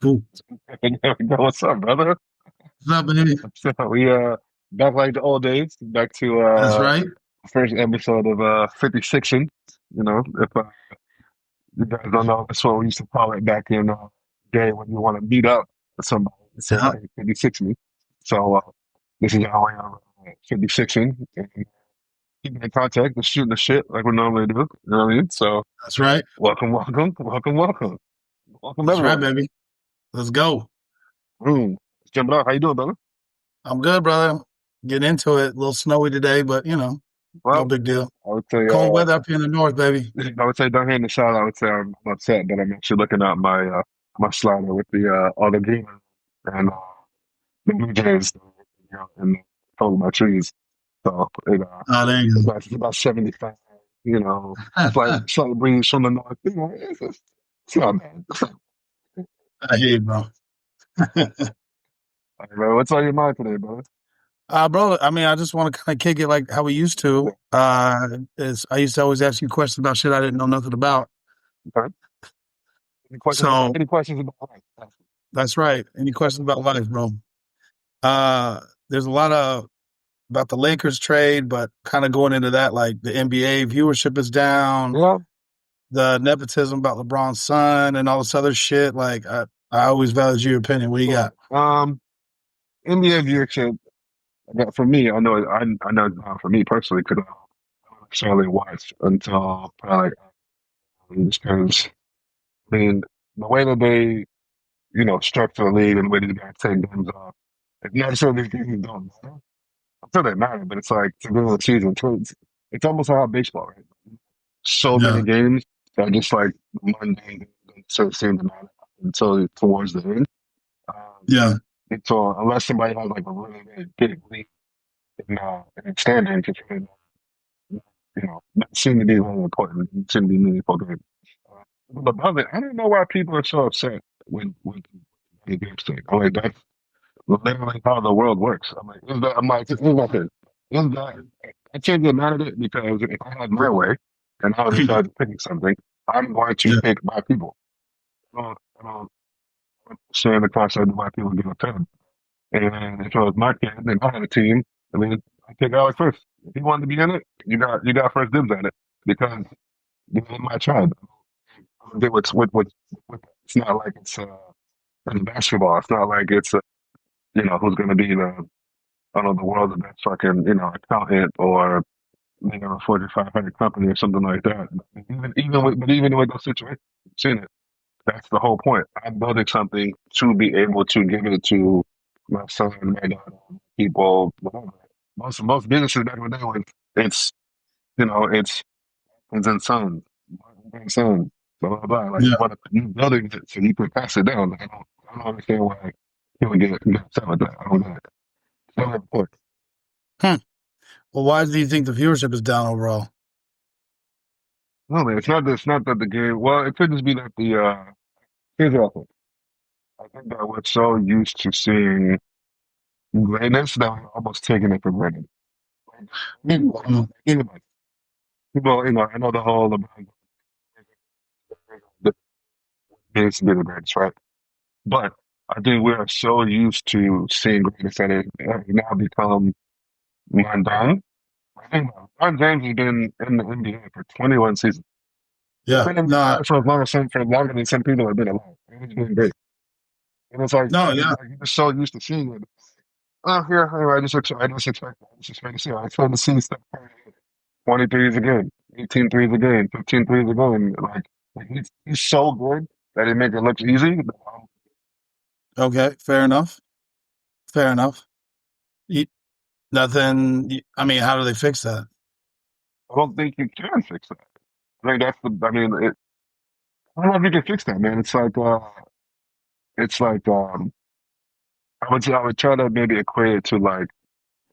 Cool. What's up, brother? What's up, baby? So we back like the old days, back to That's right. first episode of 50 Sixi'N. If you guys don't know, that's what we used to call it back in day when you want to meet up with somebody. Say, Yeah. hey, 50 Sixi'N. So this is our way of 50 Sixi'N and keeping in contact and shooting the shit like we normally do. You know what I mean? So That's right. welcome, welcome, welcome, welcome, welcome That's right, everyone. baby. Let's go. Let's jump it off. How you doing, brother? I'm good, brother. Getting into it. A little snowy today, but no Well, big deal. I would say Cold weather up here in the north, baby. I would say don't hit in the shot. I would say I'm upset that I'm actually looking at my slider with the all the green and the Blue Jays, and all my trees. So Oh, there you it's about 75. go. Slight breeze from the north. It's not bad. I hear you, bro. All right, bro, what's on your mind today, brother? Bro, I mean, I just want to kind of kick it like how we used to. Is I used to always ask you questions about shit I didn't know nothing about. Okay. Any questions? So Any questions about life? that's right. Any questions about life, bro? There's a lot of about the Lakers trade, but kind of going into that, like the NBA viewership is down, Yeah. the nepotism about LeBron's son, and all this other shit. Like, I always valued your opinion. What do you got? NBA viewership. For me, I know for me personally, because I don't necessarily watch until probably just because I mean the way that they structure the league and the way that they take games off, it's not sure these games don't matter. I'm sure they matter, but it's like to go the season. So it's almost like how baseball, right? So many Yeah, games that are just like mundane so seem to matter until towards the end. Um, yeah, and so unless somebody has like a really, really big league in standing, that seem to be really important. It shouldn't be meaningful games. But brother, I don't know why people are so upset when the games take. I'm like, that's literally how the world works. It's nothing. Is that I can't get mad at it because if I had my way and I was in charge of picking something, I'm going to yeah. pick my people. I don't understand the concept of why people get upset. And if it was my kid and I had a team, I mean, I pick Alex first. If he wanted to be in it, you got first dibs at it because you're in my tribe. With it's not like it's basketball. It's not like it's who's going to be the I don't know the world's best fucking accountant or a Fortune 500 company or something like that. Even with those situations, you've seen it. That's the whole point. I'm building something to be able to give it to my son, my daughter, people, whatever. Most businesses back in the day when it's it's in sons, sons, blah blah blah. Like Yeah. you building it so you can pass it down. Like, I don't understand why people get upset with that. I don't get it. It's not important. Hmm. Well, why do you think the viewership is down overall? No man, it's not that the game. Well, it could just be that the here's what I think. I think that we're so used to seeing greatness that we're almost taking it for granted. People, Mm, anybody, people, I know the whole about the needs to be the greatest, right? But I think we are so used to seeing greatness that it has now become mundane. I think LeBron James has been in the NBA for 21 seasons. He's yeah. been in the No. NBA for longer than some people have been alive. And he's been great. And it's like, No. Yeah. you're just so used to seeing it. Oh, yeah, anyway, I just expect to see. I expect to see Steph Curry hit 20 threes a game, 18 threes a game, 15 threes a game. Like he's so good that it makes it look easy. But Okay. Fair enough. Fair enough. You, nothing. I mean, how do they fix that? I don't think you can fix that. I don't know if you can fix that, man. It's like I would try to maybe equate it to like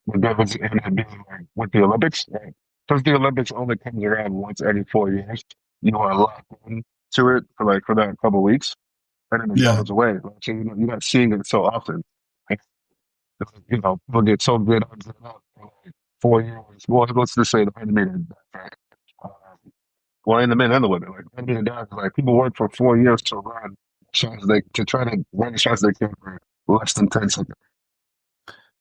the difference in it being like with the Olympics. Right? Because the Olympics only comes around once every 4 years. You are locked into it for that couple of weeks, and then it Yeah. goes away. Like, so you're not seeing it so often. Like, people get so good at it for like 4 years. Well, let's just say the animated. Uh, well, in the men and the women, like animated guys, like people work for 4 years to run. shots they to try to run the shots they can for less than 10 seconds.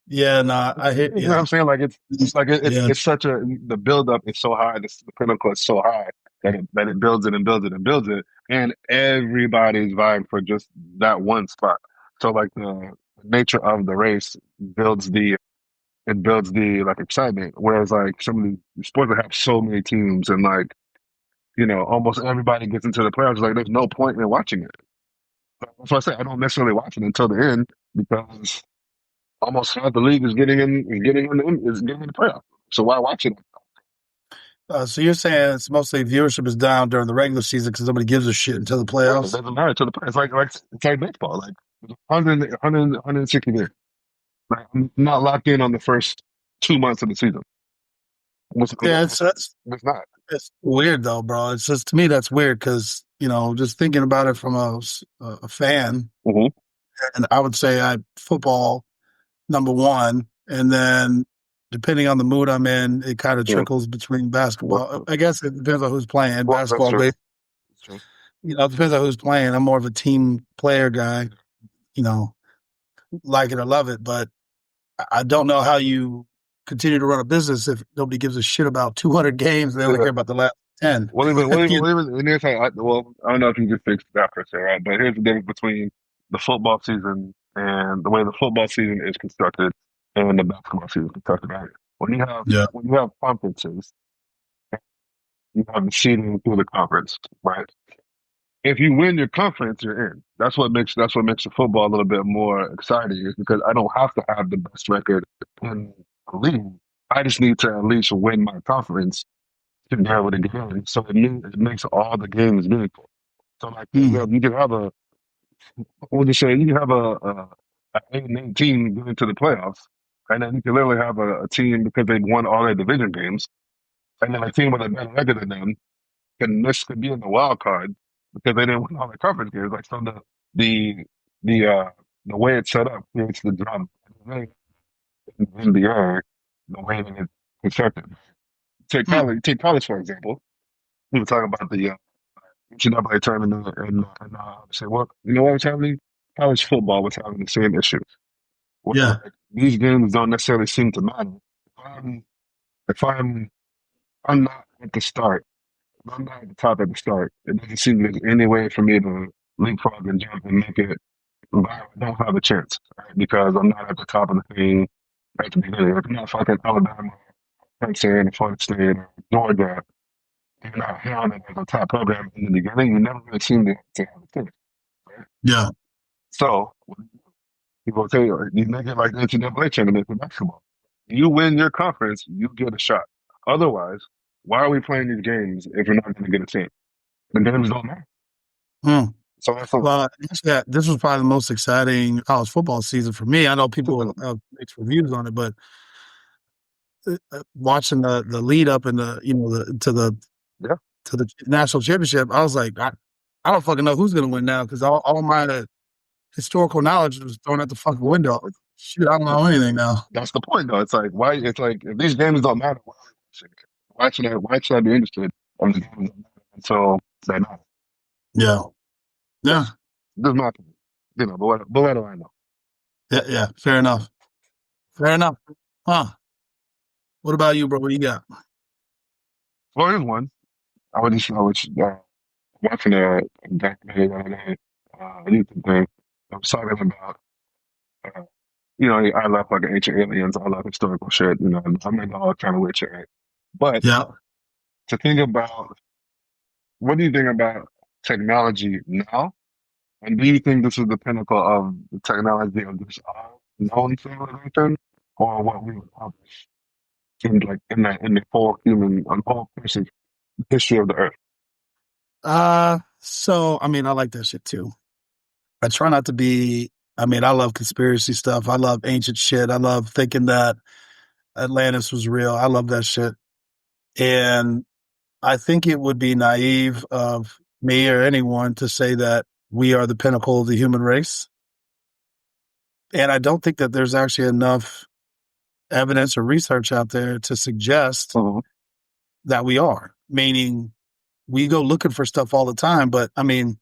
Yeah, no, I You hit. know what Yeah, I'm saying? Like it's like yeah. it's such a the build up is so high, the pinnacle is so high that it builds it and builds it and builds it, and everybody's vying for just that one spot. So like the nature of the race builds the it builds the like excitement. Whereas like some of the sports that have so many teams and like almost everybody gets into the playoffs, like there's no point in watching it. That's why I say I don't necessarily watch it until the end because almost half the league is getting in the playoff. So why watch it? So you're saying it's mostly viewership is down during the regular season because nobody gives a shit until the Right, it playoffs. doesn't matter to the playoffs. It's like baseball, like 160 games. Like, I'm not locked in on the first 2 months of the season. Yeah, It's not. it's weird though, bro. It's just to me that's weird because just thinking about it from a fan, Hmm. and I would say I football number one, and then depending on the mood I'm in, it kind of Yeah. trickles between Well, basketball. I guess it depends on who's playing that's basketball. true. But That's true. it depends on who's playing. I'm more of a team player guy. You know, like it or love it, but I don't know how you continue to run a business if nobody gives a shit about 200 games and they only Yeah. care about the last 10. And here's how I don't know if you can fix that per se, right? But here's the difference between the football season and the way the football season is constructed and the basketball season is constructed, right? Yeah. When you have conferences, you have the seeding through the conference, right? If you win your conference, you're in. That's what makes the football a little bit more exciting is because I don't have to have the best record in the league. I just need to at least win my conference to be able to get in. So it makes all the games meaningful. So like for Mm. example, you can have what would you say, you can have a 8-8 team get into the playoffs, and then you can literally have a team because they won all their division games, and then a team with a better record than them could be in the wild card because they didn't win all their conference games. Like so the the uh the way it's set up creates the drama. In the NBA, the way that it's constructed. Mm. Take college for example. We were talking about the NCAA tournament and say, well, you know what was happening? College football was having the same issues. Where Yeah. like these games don't necessarily seem to matter. If I'm not at the start, if I'm not at the top at the start, it doesn't seem there's any way for me to leapfrog and jump and make it viral. I don't have a chance, right? Because I'm not at the top of the thing at the beginning. Like, I'm not fucking Alabama, Clemson, Florida State, or Georgia. You're not heralded as a top program in the beginning. You never really seem to have a chance. Right? Yeah. So people tell you make it like the NCAA tournament for basketball. You win your conference, you get a shot. Otherwise, why are we playing these games if we're not going to get a chance? The games don't matter. Mm. So that's a Well, yeah, this was probably the most exciting college football season for me. I know people have mixed reviews on it, but watching the lead up and yeah. to the national championship, I was like, I don't fucking know who's going to win now because all my historical knowledge was thrown out the fucking window. Shoot, I don't know anything now. That's the point, though. It's like why? It's like if these games don't matter, why should I be interested in the games that matter until they matter? Yeah. Yeah. That's my opinion. But what do I know? Yeah. Yeah. Fair enough. Fair enough. Huh. What about you, bro? What do you got? Well, here's one. I was watching a documentary the other day, a YouTube thing. I was talking about, uh, I love like ancient aliens. I love historical shit. I'm into all kind of weird shit. Right? But Yeah. to think about, what do you think about technology now? And do you think this is the pinnacle of the technology of this known civilization, or what we would accomplish in the whole person history of the earth? So I mean, I like that shit too. I try not to be. I mean, I love conspiracy stuff. I love ancient shit. I love thinking that Atlantis was real. I love that shit. And I think it would be naive of me or anyone to say that we are the pinnacle of the human race. And I don't think that there's actually enough evidence or research out there to suggest Mhm. that we are, meaning we go looking for stuff all the time. But I mean,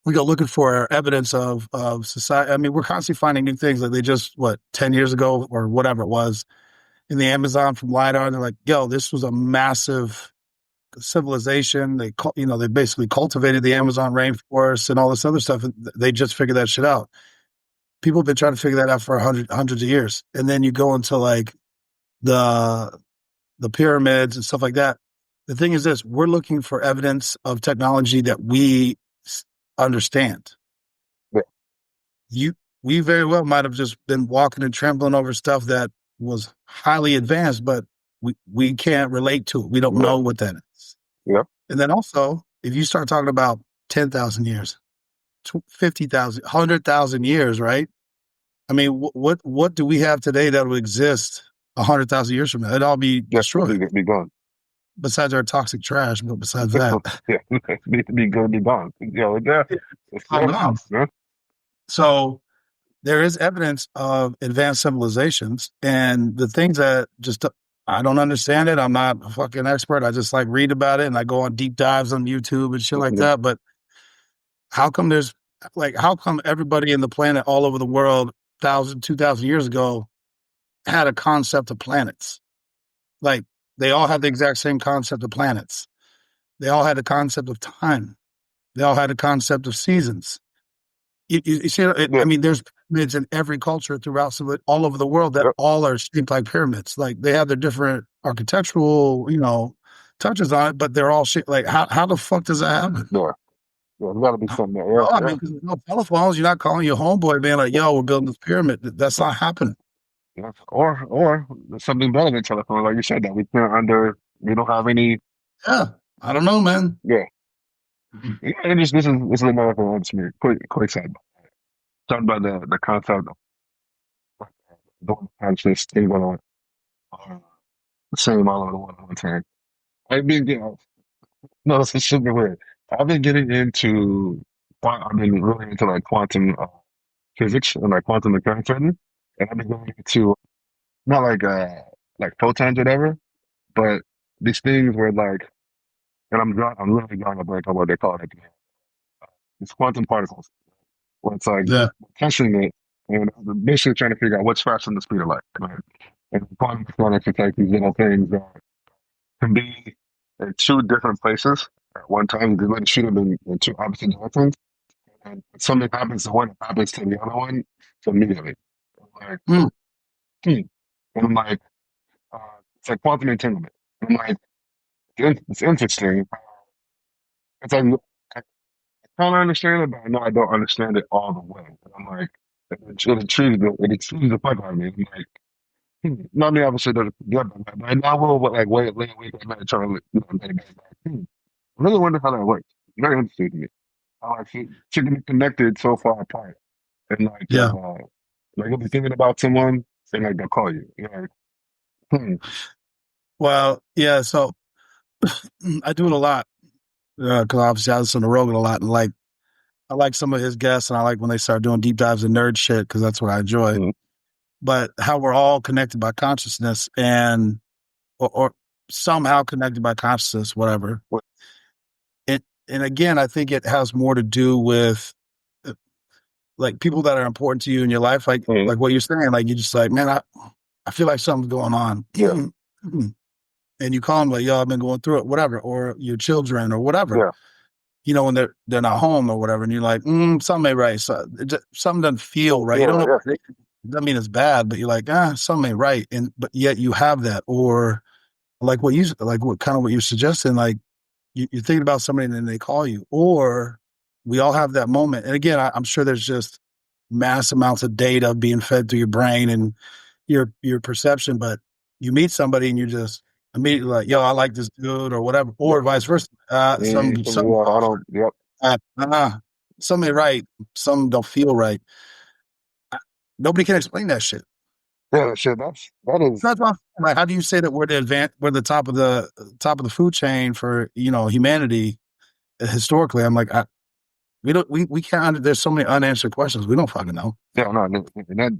we go looking for evidence of society. I mean, we're constantly finding new things. Like they just what 10 years ago or whatever it was in the Amazon from lidar. They're like, yo, this was a massive civilization. They basically cultivated the Amazon rainforest and all this other stuff. And they just figured that shit out. People have been trying to figure that out for hundreds of years. And then you go into like the the pyramids and stuff like that. The thing is this: we're looking for evidence of technology that we understand. Yeah. We very well might have just been walking and trembling over stuff that was highly advanced, but we can't relate to it. We don't know what that is. Yeah. And then also, if you start talking about 10,000 years, 50,000, 100,000 years, right? I mean, what do we have today that will exist 100,000 years from now? It'd all be destroyed. Be gone. Besides our toxic trash, but besides that, yeah, be gonna be gone. Yeah, it's gone. Yeah. So there is evidence of advanced civilizations, and the things that just I don't understand it. I'm not a fucking expert. I just like read about it, and I go on deep dives on YouTube and shit like that. But how come how come everybody in the planet all over the world 2,000 years ago had a concept of planets? Like they all had the exact same concept of planets. They all had a concept of time. They all had a concept of seasons. You see, I mean, there's pyramids in every culture throughout all over the world that all are shaped like pyramids. Like they have their different architectural, touches on it, but they're all shaped like how the fuck does that happen? Yeah, there's got to be something there. Well, I mean, because there's no telephones. You're not calling your homeboy being like, "Yo, we're building this pyramid." That's not happening. Yeah. Or something better than telephone, like you said, that we don't have any. Yeah, I don't know, man. Yeah. Yeah, and this is another thing that's me. Quick side. Talking about the concept of the conscious thing going on, same all over the world at one time. I've been getting no, this is super weird. I've been getting into I've been really into like quantum physics and like quantum mechanics right now. And I've been going into not like photons or whatever, but these things where like and I'm literally drawing a blank on what they call it. It's quantum particles. Where it's like Yeah. testing it and basically trying to figure out what's faster than the speed of light. Right? And quantum mechanics is like these little things that can be in two different places at one time. You can let shoot them in two opposite directions. And if something happens to one, it happens to the other one immediately. I'm like, Mm. hmm. And I'm like, uh, it's like quantum entanglement. And I'm like, it's interesting. It's like, I kind of understand it, but I know I don't understand it all the way. And I'm like, it intrigues the fuck out of me. I'm like, not me obviously doesn't get that, but I will like wait at night trying to get it back. I really wonder how that works. Very interesting to me. How like she can be connected so far apart. And Yeah. like you'll be thinking about someone and like they'll call you. You're like, hmm. Well, yeah. So I do it a lot because obviously I listen to Rogan a lot, and like I like some of his guests, and I like when they start doing deep dives and nerd shit because that's what I enjoy. Mm-hmm. But how we're all connected by consciousness or somehow connected by consciousness, whatever. What? And again, I think it has more to do with like people that are important to you in your life, like what you're saying, like you're just like, man, I feel like something's going on. Yeah. And you call them like, yo, I've been going through it, whatever, or your children or whatever. Yeah. When they're not home or whatever, and you're like, something ain't right. So something doesn't feel right. Yeah, You don't know. yeah. It doesn't mean it's bad, but you're like, something ain't right. But yet you have that, or like what you're suggesting, like you're thinking about somebody and then they call you, or we all have that moment. And again, I'm sure there's just mass amounts of data being fed through your brain and your perception, but you meet somebody and you're just immediately like, yo, I like this dude or whatever, or vice versa. Something right. Some don't feel right. Nobody can explain that shit. Yeah, shit. That is. That's why, like, how do you say that we're the top of the food chain for humanity historically? I'm like, we can't. There's so many unanswered questions. We don't fucking know. Yeah, no, and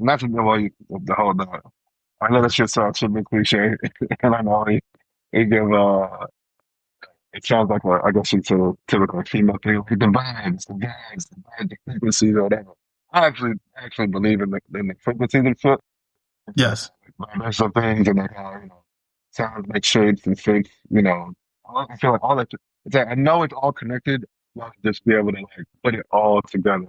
that's why the whole. I know that shit sounds super cliche, and I know he give it sounds like I guess it's a typical female thing, like the frequencies or whatever. I actually believe in the frequencies and shit. Yes. There's some things and like how, sounds make shapes and shapes, I feel like all that, it's like, I know it's all connected, but just be able to like put it all together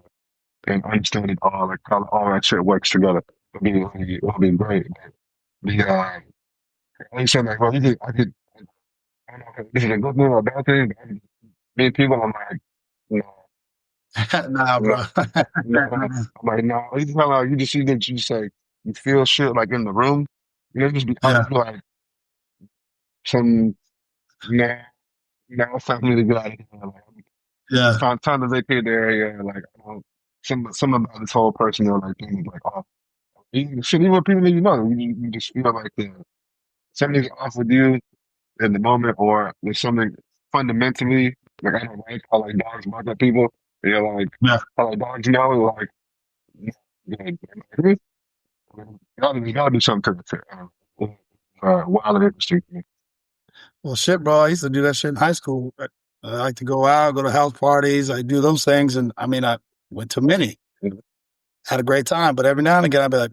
and understand it all, like how all that shit works together. It'll be great. The, like you said, like, well, I don't know if this is a good thing or a bad thing, but I just meet people, I'm like, you Nah, know, bro. no, I'm like, no, you just, you just like, you feel shit like in the room, Yeah. just be like, some, nah, it's time for me to get out of here. Like, it's Yeah. time to vacate the area. Like, I don't, some about this whole personal like thing is like off. Shit, even with people that you just feel like something's off with you in the moment, or there's something fundamentally like I don't like how like dogs bark at people. You're like Yeah. how like dogs know like you gotta do something to it. Wild and interesting. Well, shit, bro. I used to do that shit in high school. I like to go out, go to house parties. I do those things, and I mean, I went to many, had a great time. But every now and again, I'd be like,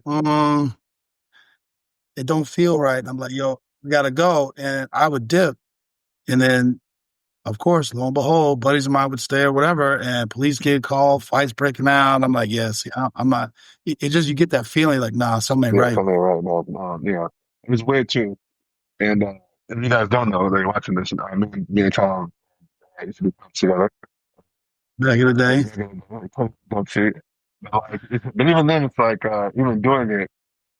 it don't feel right. And I'm like, yo, we gotta go, and I would dip, and then, of course, lo and behold, buddies of mine would stay or whatever, and police get called, fights breaking out. I'm like, yes, I'm not. It just you get that feeling like, nah, something ain't Yeah, right. something right. No, yeah, it was weird too. And if you guys don't know, they're watching this. Me and Tom used to be friends together. Back in the day, Don't see it. But even then, it's like even doing it.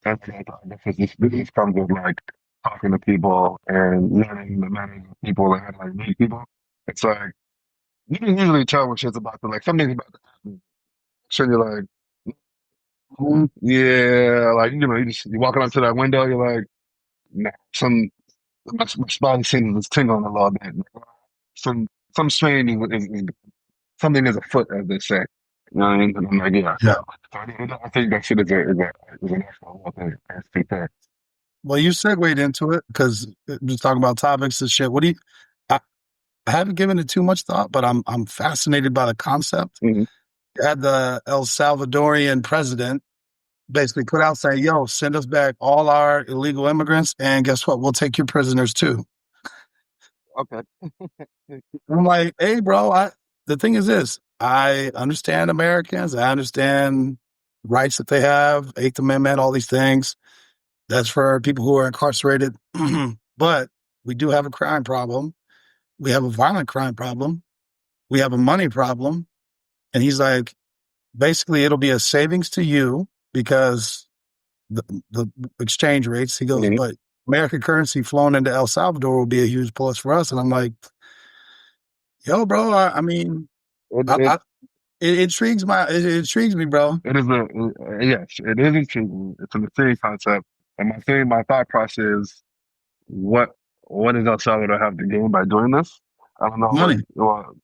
That's I guess this comes with like talking to people and learning the manners of people and how to like meet people. It's like you can usually tell when shit's about to like something's about to happen. So you're like, yeah, like you walking up to that window, you're like, nah, my spine seems tingling a little bit. Some some strain something is afoot, as they say. You know what I mean? And I'm like, yeah. yeah. So I think that shit is an actual thing. I think that. Well, you segued into it because just talking about topics and shit. What do you? I, I haven't given it too much thought, but I'm fascinated by the concept. Mhm. You had the El Salvadorian president basically put out saying, "Yo, send us back all our illegal immigrants, and guess what? We'll take your prisoners too." Okay. I'm like, "Hey, bro, the thing is this: I understand Americans. I understand rights that they have, Eighth Amendment, all these things. That's for people who are incarcerated, but we do have a crime problem. We have a violent crime problem. We have a money problem." And he's like, basically, it'll be a savings to you because the exchange rates. He goes, Mhm. but American currency flown into El Salvador will be a huge plus for us. And I'm like, yo, bro, I mean, It, I, it I, it intrigues me, bro. it is yes, it is intriguing. It's an intriguing concept, and my thought process is what what does El Salvador have to gain by doing this? I don't know what. Money. Well,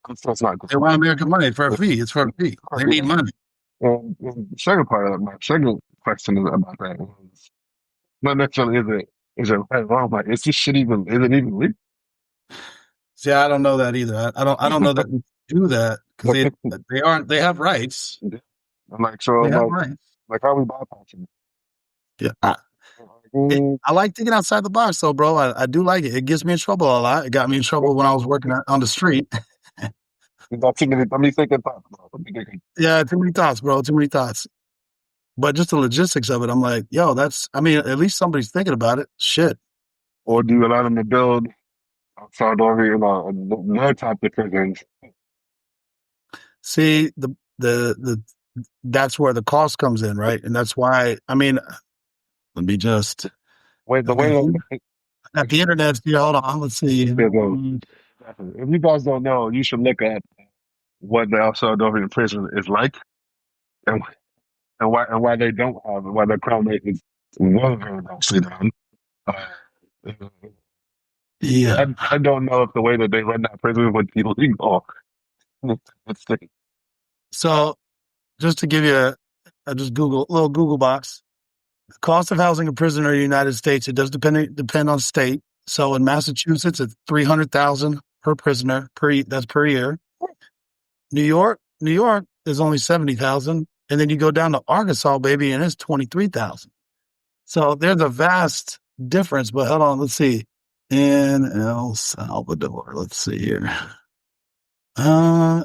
it's not good They for want American money for a fee. It's for a fee. They need them. money. And the second part of my second question is about that is not necessarily is it right or wrong, but is this shit even is it even legal? See, I don't know that either. I don't know that we do that because Like, they aren't. They have rights. I'm like, so They I'm have like, rights. how are we bypassing it? Yeah. I'm like, mm, I like thinking outside the box, though, bro. I do like it. It gets me in trouble a lot. It got me in trouble when I was working on the street. got too many, let me thinking thoughts, bro. Let me thinking. Yeah, too many thoughts, bro. Too many thoughts. But just the logistics of it, I'm like, yo, I mean, at least somebody's thinking about it. Shit. Or do you allow them to build outside over, their type of prisons? See, that's where the cost comes in, right? And that's why, I mean, let me just, Wait, the way if that you at the internet, here, hold on, let's see. if you guys don't know, you should look at what the El Salvadorian prison is like and why they don't have it, why their crime rate is very vastly down. Uh, Yeah. I don't know if the way that they run that prison would be legal. It's the, So just to give you just Google, a little Google box. The cost of housing a prisoner in the United States, it does depend on state. So in Massachusetts, it's 300,000 per prisoner that's per year. New York is only 70,000, and then you go down to Arkansas, baby, and it's 23,000. So there's a vast difference. But hold on, let's see. In El Salvador, let's see here. Well,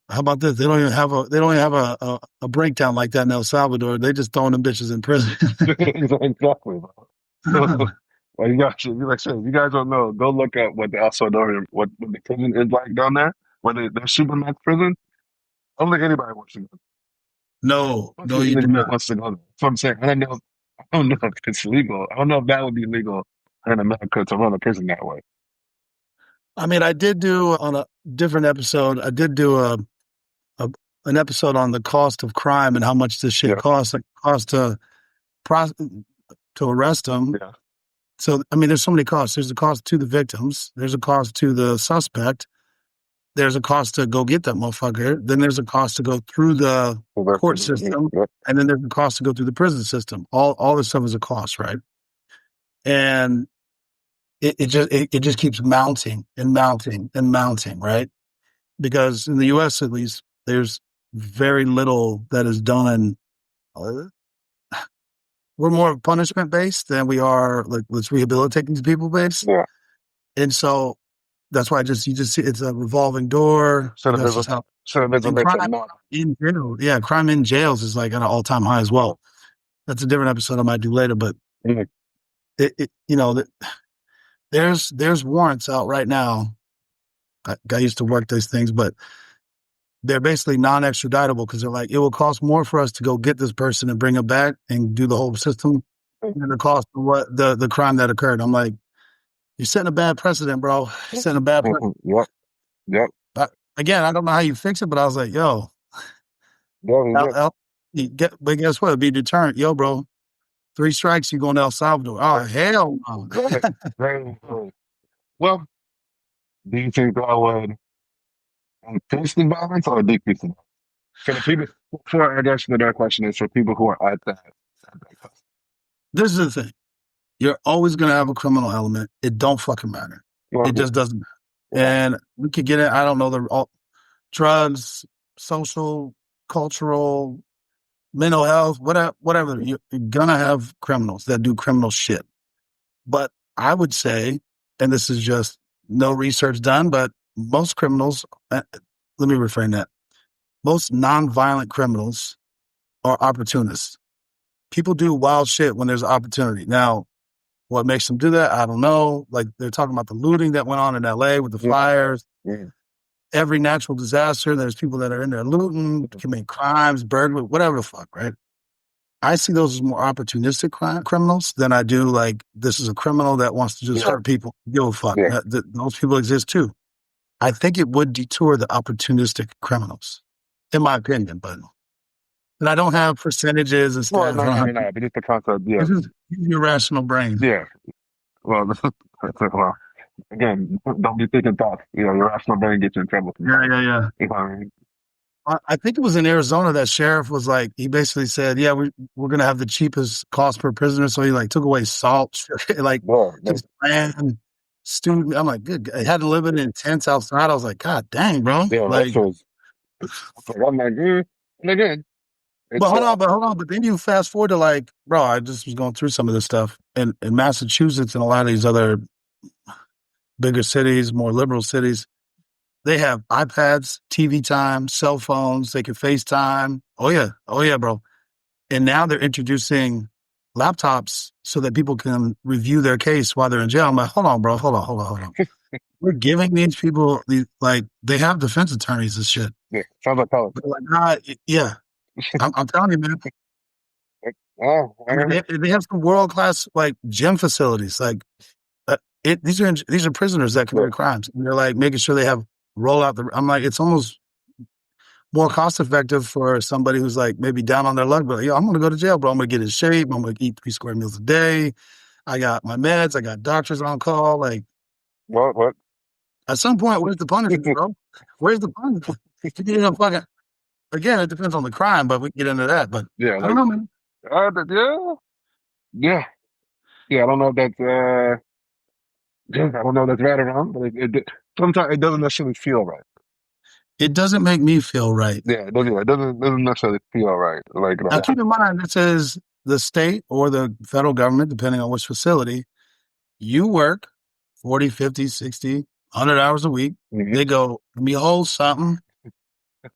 how about this? They don't even have a breakdown like that in El Salvador. They just throwing them bitches in prison. Exactly, bro. Well, you got you. Like I said, if you guys don't know, go look up what the El Salvador, what the prison is like down there. Where they're Supermax prison. I don't think anybody wants to go. No, I don't no, think you do anybody not. wants to go there. So I'm saying, I don't know if it's legal. I don't know if that would be legal in America to run a prison that way. I mean, I did do on a different episode. I did do a an episode on the cost of crime and how much this shit Yeah, costs. Like cost pros- to arrest them. yeah. So I mean, there's so many costs. There's a cost to the victims. There's a cost to the suspect. There's a cost to go get that motherfucker. Then there's a cost to go through the So that's court system, yeah, and then there's a cost to go through the prison system. All this stuff is a cost, right? And it just keeps mounting and mounting and mounting, right? Because in the U.S. at least, there's very little that is done. Uh, we're more punishment based than we are like let's rehabilitate these people based, yeah. and so that's why you just see it's a revolving door. Should have That's been just how should have been and make crime that more. in jail, yeah, crime in jails is like at an all time high as well. That's a different episode I might do later, but Mm, it you know there's warrants out right now. I used to work these things, but they're basically non-extraditable because they're like, it will cost more for us to go get this person and bring him back and do the whole system than the cost of what the crime that occurred. I'm like, you're setting a bad precedent, bro. You're setting a bad precedent. Yep, yep, But again, I don't know how you fix it, but I was like, yo, yep, but guess what? It'd be deterrent. Yo, bro, 3 strikes, you going to El Salvador. Oh, yep. hell no. Right, very good. Well, do you think that would increase the violence or decrease the violence? For the people, for I guess the direct question is for people who are at that cost. This is the thing. You're always going to have a criminal element. It don't fucking matter. Well, It just doesn't matter. yeah, And we could get it. I don't know all, drugs, social, cultural, mental health, whatever. You're gonna have criminals that do criminal shit. But I would say, and this is just no research done, but most criminals. Let me reframe that. Most nonviolent criminals are opportunists. People do wild shit when there's opportunity. Now, what makes them do that? I don't know. Like they're talking about the looting that went on in LA with the yeah, fires. yeah. Every natural disaster, there's people that are in there looting, commit crimes, burglary, whatever the fuck, right? I see those as more opportunistic criminals than I do like this is a criminal that wants to just Yeah, hurt people. Give a fuck. yeah. Those people exist too. I think it would detour the opportunistic criminals, in my opinion. But and I don't have percentages and Well, stats. I no, don't no, have, no, no. But just the concept, yeah, this is your rational brain. yeah. Well, well, again, don't be thinking thoughts. You know, your rational brain gets you in trouble Yeah, sometimes. yeah, yeah. You know what I mean? I think it was in Arizona that sheriff was like, he basically said, yeah, we're going to have the cheapest cost per prisoner. So he like took away salt, like Yeah, his land, student. I'm like, good. I had to live in tents outside. I was like, God dang, bro. yeah. That Like, shows. I'm like, and again, but it's hold on. But then you fast forward to like, bro, I just was going through some of this stuff in Massachusetts and a lot of these other bigger cities, more liberal cities. They have iPads, TV time, cell phones. They can FaceTime. Oh yeah. Oh yeah, bro. And now they're introducing laptops so that people can review their case while they're in jail. I'm like, hold on, bro. Hold on. We're giving these people these like they have defense attorneys and shit. yeah. Sounds like college. But like, yeah. I'm telling you, man. Oh, I I mean, don't know. they have some world class like gym facilities. Like, these are prisoners that Yeah. commit crimes. And they're like making sure they have roll out the. I'm like, it's almost more cost effective for somebody who's like maybe down on their luck, but yo, I'm gonna go to jail, bro. I'm gonna get in shape. I'm gonna eat 3 square meals a day. I got my meds. I got doctors on call. Like What? at some point, where's the punishment, bro? Where's the punishment? You know, fucking again, it depends on the crime, but we can get into that. But Yeah, I don't like know, man. yeah, yeah, yeah. I don't know if that's Yeah, I don't know if that's right or wrong, but sometimes it doesn't necessarily feel right. It doesn't make me feel right. Yeah, it doesn't necessarily feel right. Like, Now, keep in mind, this is the state or the federal government, depending on which facility. You work 40, 50, 60, 100 hours a week. mhm. They go, behold something.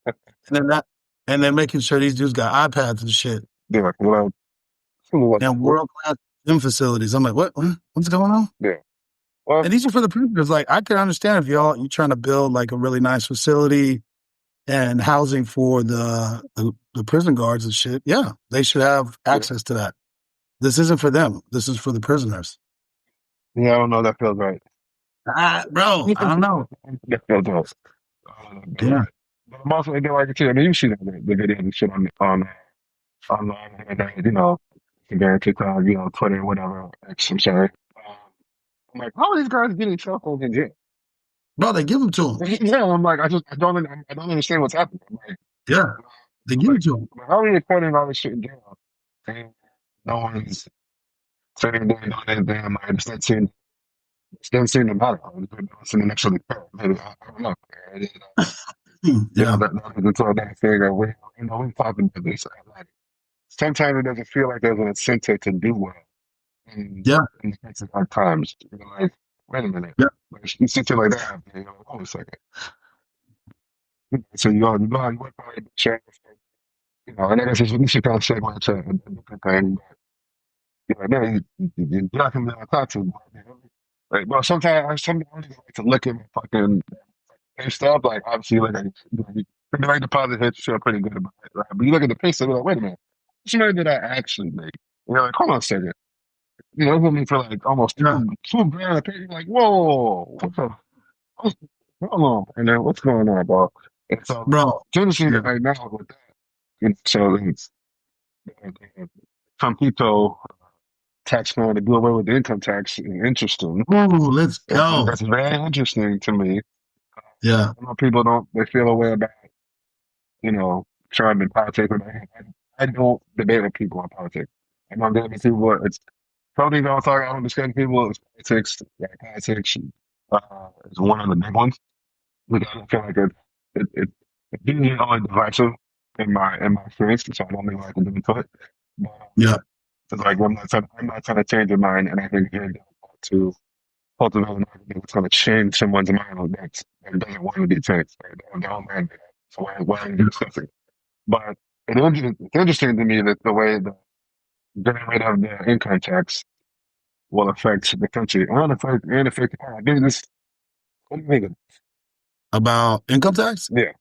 And then that, and they're making sure these dudes got iPads and shit Yeah, like, and world class gym facilities. I'm like, what's going on? yeah. Well, And these are for the prisoners. Like, I can understand if you trying to build like a really nice facility and housing for the prison guards and shit. Yeah, they should have yeah, access to that. This isn't for them. This is for the prisoners. yeah, I don't know if that feels right. Bro, I don't know. That feels right. But yeah. Yeah. But I'm also again like I mean, you see the videos and shit on online and again TikTok, Twitter, whatever. X, I'm sorry. I'm like, how are these guys getting cell phones in jail? Bro, they give them to them. Yeah, I'm like, I don't understand what's happening. Yeah. They I'm give like, it to them. how are you recording all this shit in jail? And no one's saying they're doing anything. I'm like, it doesn't seem to matter. It doesn't actually care. Maybe I don't know. It is, Yeah. that is another thing that we talked about this. Like, sometimes it doesn't feel like there's an incentive to do well in, Yeah. in the face of hard times. You're like, wait a minute. Yeah. Like, you see shit like that happen, you're like, hold a second. So you work on it, check, and I guess we should kind of segue into a different thing. But, man, you're not going to be able to talk to him. Like, well, sometimes I like to look at my fucking pay stub. Like, obviously, like, the right deposit hits, you feel pretty good about it, right? But you look at the pay stub, you're like, wait a minute, how much money did I actually make? You're like, hold on a second. It was with me for like almost Yeah. two grand a pay. You're like, whoa, what's, hold on, and then what's going on, bro? And so, Bro. it's interesting Yeah. right now with that. So, some people tax plan to do away with the income tax is interesting. Ooh, let's That's go. very interesting to me. Yeah. I know people don't, they feel a way about, trying to politics. But I don't debate with people on politics. I don't debate with people. It's something I don't discuss people. It's politics. Yeah, politics is one of the big ones. Because I feel like it's usually only divisive in my experience, so I don't really like to do into it. But Yeah. it's like I'm not trying to change your mind, and I think you're to cultivate an argument that's going to change someone's mind that doesn't want to be changed. Right? They don't mind that. So why are you discussing? But it's interesting to me that the way the getting rid of the income tax will affect the country and affect the economy. Business. What do you think of About income tax? Yeah,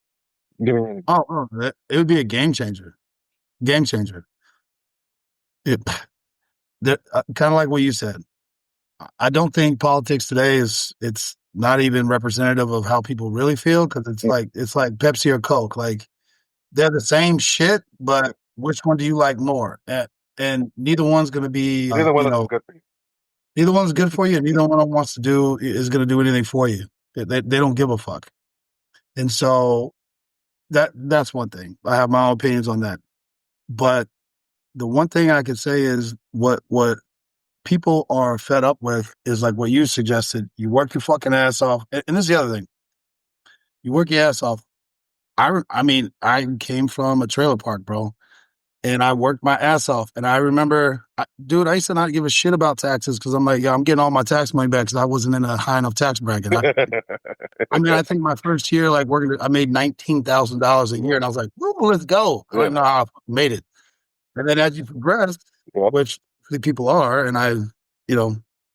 getting rid of It would be a game changer. Game changer. It, kind of like what you said. I don't think politics today it's not even representative of how people really feel because it. it's like Pepsi or Coke. Like they're the same shit, but which one do you like more? And neither one's going to be, Neither one of them is good for you. neither one's good for you, and neither one of them wants to do is going to do anything for you. They don't give a fuck. And so that's one thing. I have my own opinions on that. But the one thing I could say is what people are fed up with is like what you suggested. You work your fucking ass off, and this is the other thing. You work your ass off. I mean, I came from a trailer park, bro, and I worked my ass off. And I remember, dude, I used to not give a shit about taxes because I'm like, yeah, I'm getting all my tax money back because I wasn't in a high enough tax bracket. I mean, I think my first year, like working, I made $19,000 a year, and I was like, "Woo, let's go!" I don't Yeah, even know how I made it. And then as you progress, yeah, which the people are, and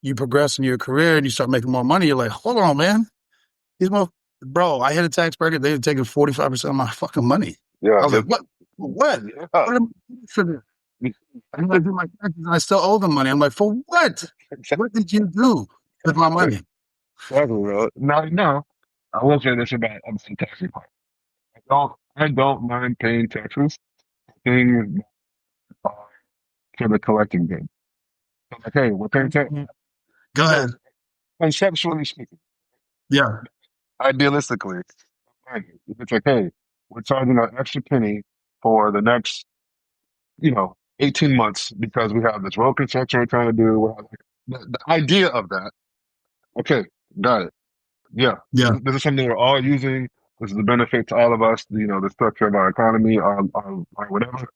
you progress in your career and you start making more money. You're like, hold on, man, these mo, bro, I hit a tax bracket. They've taken 45% of my fucking money. yeah. I was like, what? What? Yeah. What am I for this? I'm gonna do my taxes, and I still owe them money. I'm like, for what? What did you do with my money? Exactly, bro. Now, I will say this about the tax reform. I don't mind paying taxes. Things are for the collecting good. So like, hey, we're paying tax. Go ahead. Conceptually speaking, Yeah. idealistically, fine. If it's like, hey, we're charging an extra penny for the next, 18 months because we have this road construction we're trying to do. The idea of that Okay, got it. Yeah, Yeah, this is something we're all using. This is a benefit to all of us. You know, the structure of our economy, our whatever.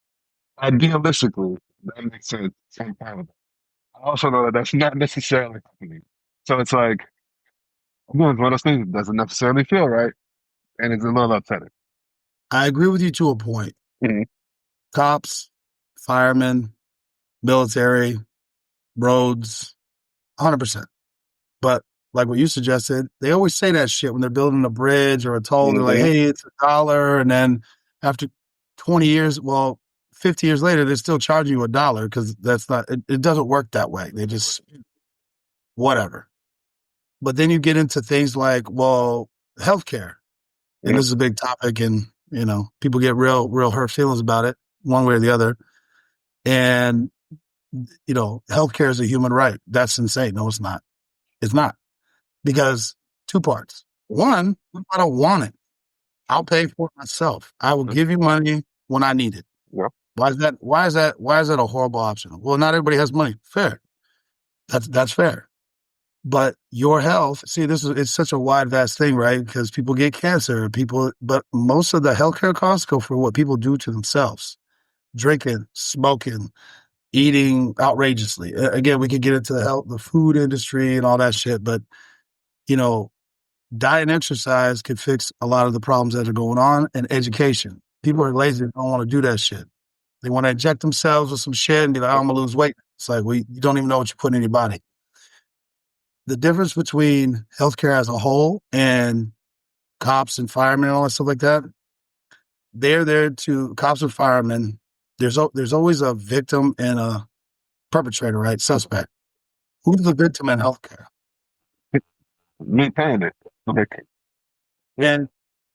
Idealistically, that makes sense. Some kind of. I also know that that's not necessarily happening. So it's like, again, it's one of those things that doesn't necessarily feel right, and it's a little upsetting. I agree with you to a point. Mhm. Cops, firemen, military, roads, 100%. But like what you suggested, they always say that shit when they're building a bridge or a toll. They're like, Mhm. hey, it's $1. And then after 20 years, well, 50 years later, they're still charging you $1 because that's not, it doesn't work that way. They just, whatever. But then you get into things like, well, healthcare. And Yeah. this is a big topic and, people get real hurt feelings about it one way or the other. And, healthcare is a human right. That's insane. No, it's not. It's not because two parts. One, if I don't want it, I'll pay for it myself. I will give you money when I need it. Yeah. Why is that? Why is that? Why is that a horrible option? Well, not everybody has money. Fair. That's fair. But your health, see, it's such a wide, vast thing, right? Because people get cancer, but most of the healthcare costs go for what people do to themselves: drinking, smoking, eating outrageously. Again, we could get into the food industry and all that shit, but you know, diet and exercise could fix a lot of the problems that are going on, and education. People are lazy and don't want to do that shit. They want to inject themselves with some shit and be like, oh, I'm going to lose weight. It's like, you don't even know what you're putting in your body. The difference between healthcare as a whole and cops and firemen and all that stuff like that, they're there to, cops and firemen, there's always a victim and a perpetrator, right? Suspect. Who's the victim in healthcare? Me paying it. Okay. And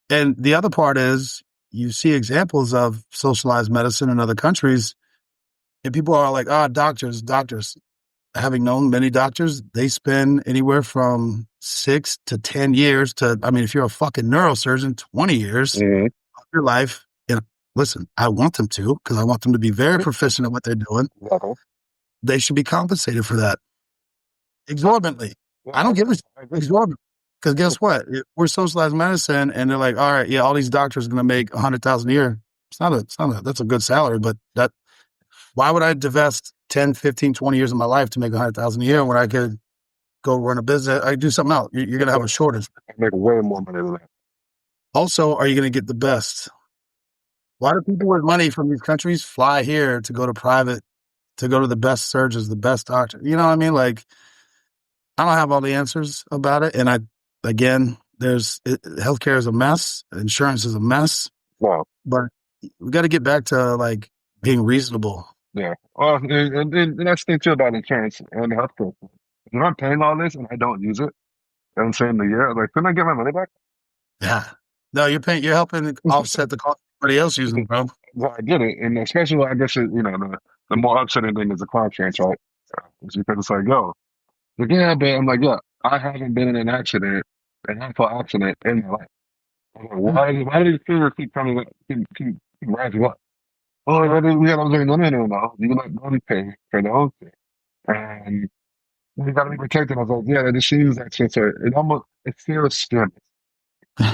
And the other part is you see examples of socialized medicine in other countries, and people are like, doctors. Having known many doctors, they spend anywhere from 6 to 10 years to, I mean, if you're a fucking neurosurgeon, 20 years Mhm. of your life. And listen, I want them to, because I want them to be very proficient at what they're doing. Okay. They should be compensated for that exorbitantly. Yeah, I don't give a shit. I agree. Exorbitant. Because guess what? We're socialized medicine, and they're like, all right, yeah, all these doctors are going to make 100,000 a year. That's a good salary, but why would I divest 10, 15, 20 years of my life to make 100,000 a year when I could go run a business? I do something else. You're going to have a shortage. I make way more money than that. Also, are you going to get the best? Why do people with money from these countries fly here to go to private, to go to the best surgeons, the best doctor? You know what I mean? Like, I don't have all the answers about it. And again, healthcare is a mess. Insurance is a mess, Wow. but we got to get back to like being reasonable. Yeah. Well, and that's the thing too about insurance and healthcare. If I'm paying all this and I don't use it, I'm saying the year, like, couldn't I get my money back? Yeah. No, you're helping offset the cost of everybody else using, bro. Well, I get it, and especially I guess the more upsetting thing is the car insurance, right? It's because it's like, yo, like, yeah, but I'm like, yeah, I haven't been in an accident, an actual accident in my life. I'm like, why do these figures keep coming up, keep rising up? Oh, we got, I was like, no. You let money pay for the whole thing. And you got to be protected. I was like, yeah, that just seems like such a, it feels scammy. No.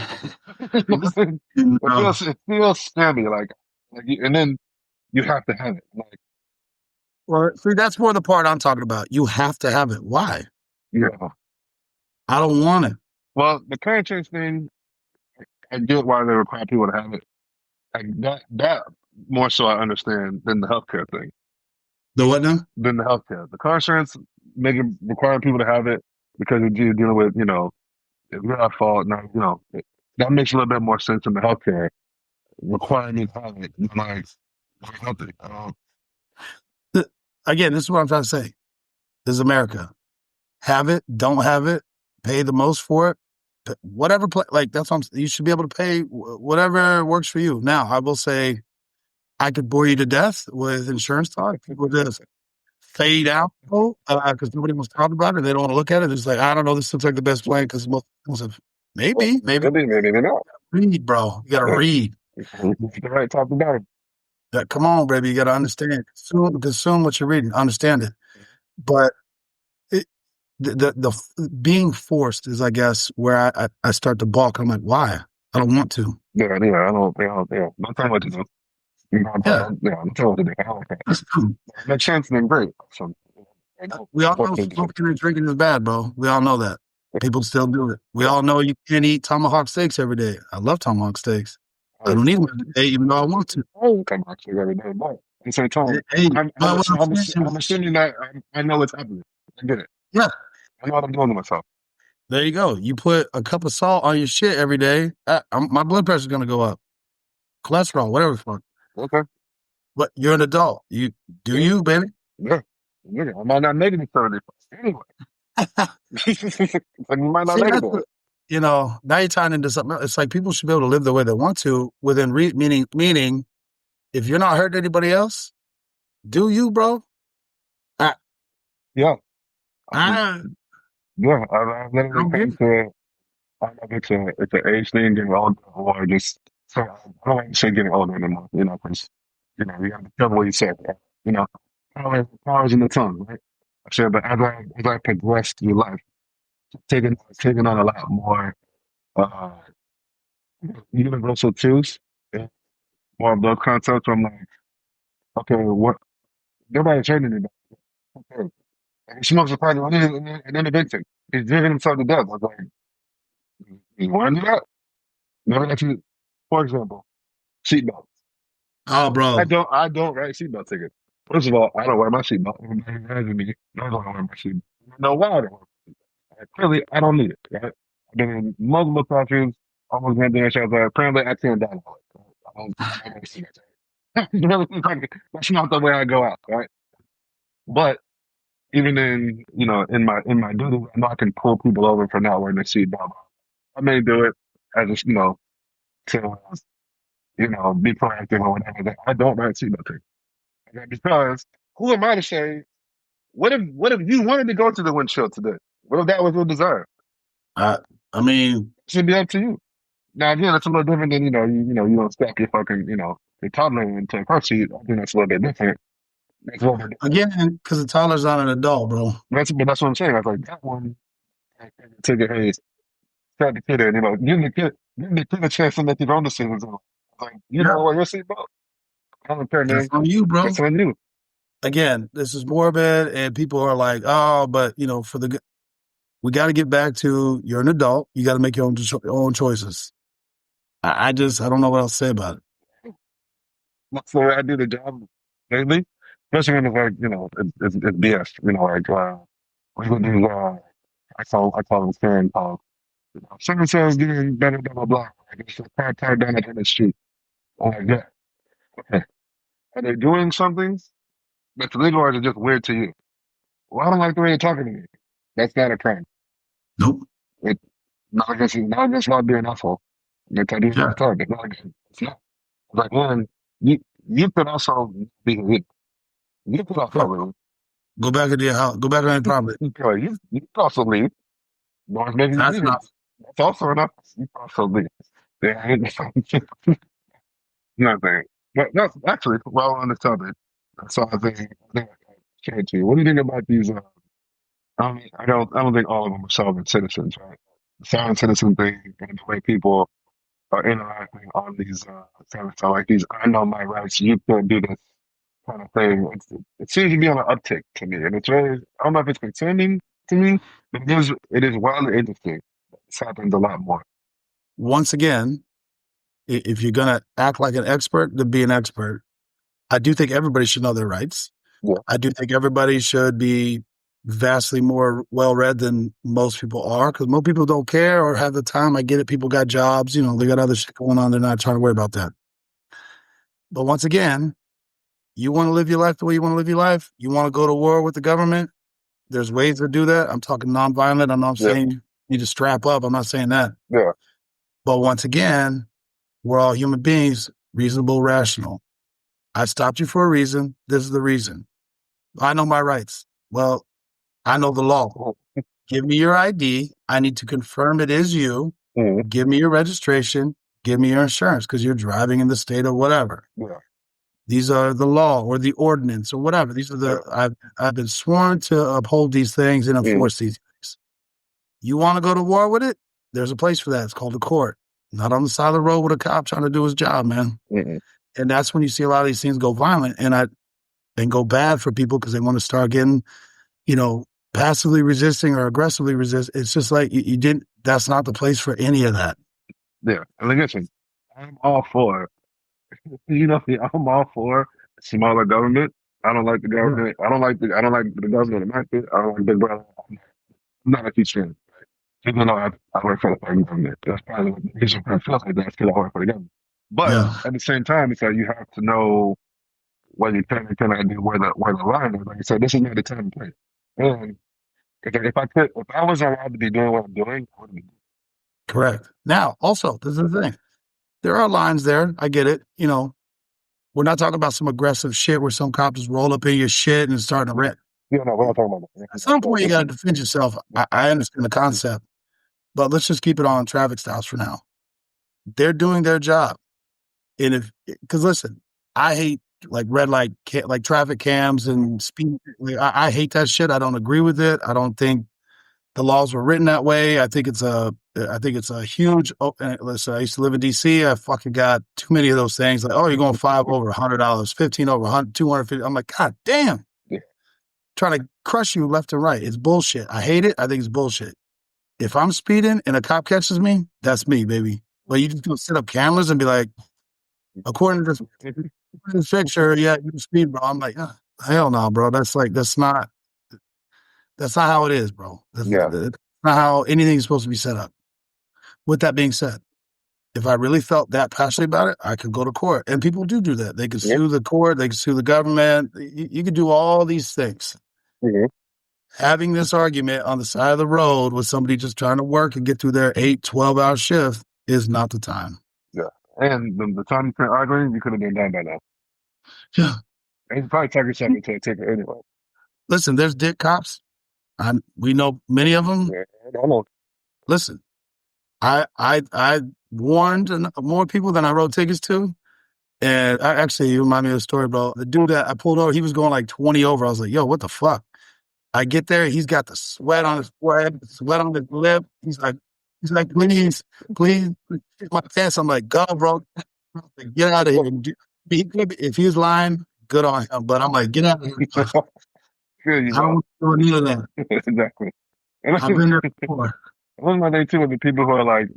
It feels scammy. And then you have to have it. Like, Well, see, that's more the part I'm talking about. You have to have it. Why? yeah. I don't want it. Well, the car insurance thing, I get why they require people to have it. Like that more so I understand than the healthcare thing. The what now? Than the healthcare. The car insurance making requiring people to have it because you're dealing with, if you're at fault, now, that makes a little bit more sense in the healthcare requiring you to have it. Like, healthy. Again, this is what I'm trying to say. This is America. Have it, don't have it, pay the most for it. Whatever, like that's what you should be able to pay whatever works for you. Now, I will say, I could bore you to death with insurance talk. People just fade out because nobody wants to talk about it. They don't want to look at it. It's like, I don't know. This looks like the best plan because most of maybe, Maybe not. read, bro. You got to read. The right talk about it. Come on, baby. You got to understand. Consume what you're reading. Understand it. But the being forced is, I guess, where I start to balk. I'm like, why? I don't want to. Yeah. Don't tell me what to do. Don't Yeah, don't tell me what to do. I don't like that. that's true. Makes sense, then great. So, I don't We all know unfortunately do. smoking and drinking is bad, bro. We all know that. People still do it. We all know you can't eat tomahawk steaks every day. I love tomahawk steaks. I Hey, don't eat them every day, even though I want to. I come back to you every day, but at the same time, Hey, but what I'm I'm saying, assuming that I know what's happening. I get it. yeah, I know what I'm doing to myself. there you go. You put a cup of salt on your shit every day, my blood pressure's gonna go up. Cholesterol, whatever the fuck. Okay. But you're an adult. You do Yeah. you, baby. Yeah. Yeah. I might not make it to 30. Anyway. Like you might not See, make it that's there. now you're tying into something else. It's like people should be able to live the way they want to within meaning if you're not hurting anybody else, do you, bro? I Yeah. Um, I, yeah. I I literally don't get came it. to I don't know if it's an age thing, getting older, or just so I don't like to say getting older anymore. Because you got to be careful what you say. Right? You know, power's in the tongue, right? I said, but as I progress through life, taking on a lot more uh universal truths, and more of those concepts. I'm like, okay, what? Nobody's hurting anybody. Okay. And he smokes a part of an intervention. He's driving himself to death. I was like, you want to do that? Never actually, for example, seatbelt. Oh, bro. I don't write seatbelt tickets. First of all, I don't wear my seatbelt. Everybody imagine me. No, I don't wear my seatbelt. No, why I don't wear my seatbelt. Clearly, I don't need it. Right? I've been in multiple countries, almost been there. So apparently, I can't die. I don't see that. That's not the way I go out, right? But even in my duty, I know I can pull people over for not wearing a seatbelt. I may do it as a, to be proactive or whatever. I don't write seatbelt tickets. Okay, because who am I to say, what if you wanted to go to the windshield today? What if that was your desire? I I mean, It should be up to you. Now again, it's a little different than, you don't strap your fucking, your toddler into a car seat. I think that's a little bit different. That's a little bit different. again, because the toddler's not an adult, bro. But that's what I'm saying. I was like, that one, I take it, hey, strap the kid in, give the kid a chance to make his own decisions. I was like, you Yeah, don't wear your seatbelt? I don't care, that's man. on you, bro. That's on you. Again, this is morbid, and people are like, "Oh, but for the good, we got to get back to you're an adult. You got to make your own choices." I don't know what else to say about it. That's the way I do the job lately. Especially when it's like, it's BS. We would do, I call them Karen calls. Someone says doing better, blah, blah, blah. Like it's a car down the street. I'm like, yeah. Okay. Are they doing something that's illegal or is it just weird to you? Well, I don't like the way you're talking to me. That's not a crime. Nope. It, not against not being an asshole. It's not Yeah. against time. It's not against, it's not. It's like, man, you could also be illegal. You could also Bro, leave. go back into your house. Go back on your property. You could also leave. No one's making you That's leave it. enough. That's also enough. You could also leave. Yeah, nothing. But that's actually while on the topic. So I think I shared to you. What do you think about these? I don't think all of them are sovereign citizens, right? The sovereign citizen thing and the way people are interacting on these services, like these I know my rights, you can't do this kind of thing. It seems to be on an uptick to me, and it's really I don't know if it's concerning to me, but it is wildly interesting. This happens a lot more. Once again, if you're gonna act like an expert, then be an expert. I do think everybody should know their rights. Yeah, I do think everybody should be vastly more well read than most people are because most people don't care or have the time. I get it. People got jobs, they got other shit going on. They're not trying to worry about that. But once again, you want to live your life the way you want to live your life. You want to go to war with the government. There's ways to do that. I'm talking nonviolent. I know I'm yeah, saying you need to strap up. I'm not saying that. yeah. But once again, we're all human beings, reasonable, rational. I stopped you for a reason. This is the reason. I know my rights. Well, I know the law. Give me your ID. I need to confirm it is you. Mm, Give me your registration. Give me your insurance because you're driving in the state of whatever. yeah, These are the law or the ordinance or whatever. These are yeah. I've been sworn to uphold these things and Mm, enforce these. You want to go to war with it? There's a place for that. It's called the court. Not on the side of the road with a cop trying to do his job, man. Mm-mm. And that's when you see a lot of these things go violent and go bad for people because they want to start getting, passively resisting or aggressively resist. It's just like you didn't. That's not the place for any of that. Yeah. And like, listen, I'm all for, I'm all for smaller government. I don't like the Yeah. government. I don't like the government enacted. I don't like Big Brother. I'm not a teacher. Even though I work for the federal government. That's probably what the reason why it feels like that is because I work for the government. But Yeah. at the same time, it's like you have to know what you can and cannot do, where the line is. Like I said, this is not the time and place. And if I was allowed to be doing what I'm doing, I would be. Correct. Now, also, this is the thing. There are lines there. I get it. We're not talking about some aggressive shit where some cops just roll up in your shit and starting to rip. You know, we're not talking about that. At some point, you got to defend yourself. I understand the concept, but let's just keep it on traffic stops for now. They're doing their job. And because listen, I hate like red light, like traffic cams and speed. Like, I hate that shit. I don't agree with it. I don't think the laws were written that way. I think it's a huge. Listen, I used to live in DC. I fucking got too many of those things. Like, oh, you're going 5 over $100, 15 over 100, 250. I'm like, God damn. Yeah. Trying to crush you left and right. It's bullshit. I hate it. I think it's bullshit. If I'm speeding and a cop catches me, that's me, baby. But you just gonna set up cameras and be like, according to this picture, yeah, you speed, bro. I'm like, hell no, bro. That's not how it is, bro. That's not how anything's supposed to be set up. With that being said, if I really felt that passionate about it, I could go to court. And people do that. They could sue the court. They could sue the government. You could do all these things. Mm-hmm. Having this argument on the side of the road with somebody just trying to work and get through their 8, 12-hour shift is not the time. Yeah. And the time you spent arguing, you could have been done by now. Yeah. And you probably tuck yourself into a ticket anyway. Listen, there's dick cops. We know many of them. Yeah, I know. Listen, I warned more people than I wrote tickets to. And you remind me of the story, bro. The dude that I pulled over, he was going like 20 over. I was like, yo, what the fuck? I get there, he's got the sweat on his forehead, sweat on his lip. He's like, please, my pants. I'm like, go, bro, get out of here. If he's lying, good on him. But I'm like, get out of here. Good, I don't want to do that. Exactly. And I've been there before. One of my thing too with the people who are like,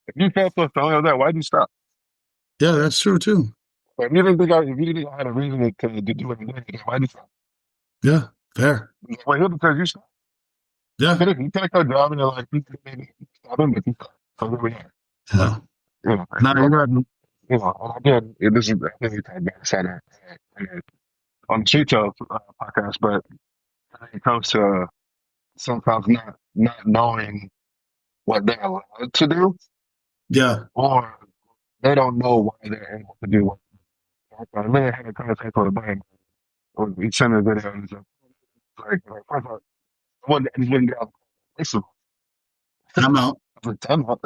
if you felt so strongly on that, why'd you stop? Yeah, that's true too. Like, if you didn't think I had a reason to do what you did, why'd you stop? Yeah, fair. Well, he'll because you stop. Yeah. You could have kept driving and like, stop him, but you stop. So here we are. Yeah. You know, Not and again, this is, I think we talked about Saturday on the Street Talk podcast, but when it comes to sometimes not knowing what they're allowed to do, yeah, or they don't know why they're able to do what. I really had a conversation with a buddy. We sent a video and it's like first of all, I just wouldn't get out. Listen, I'm out. I'm out.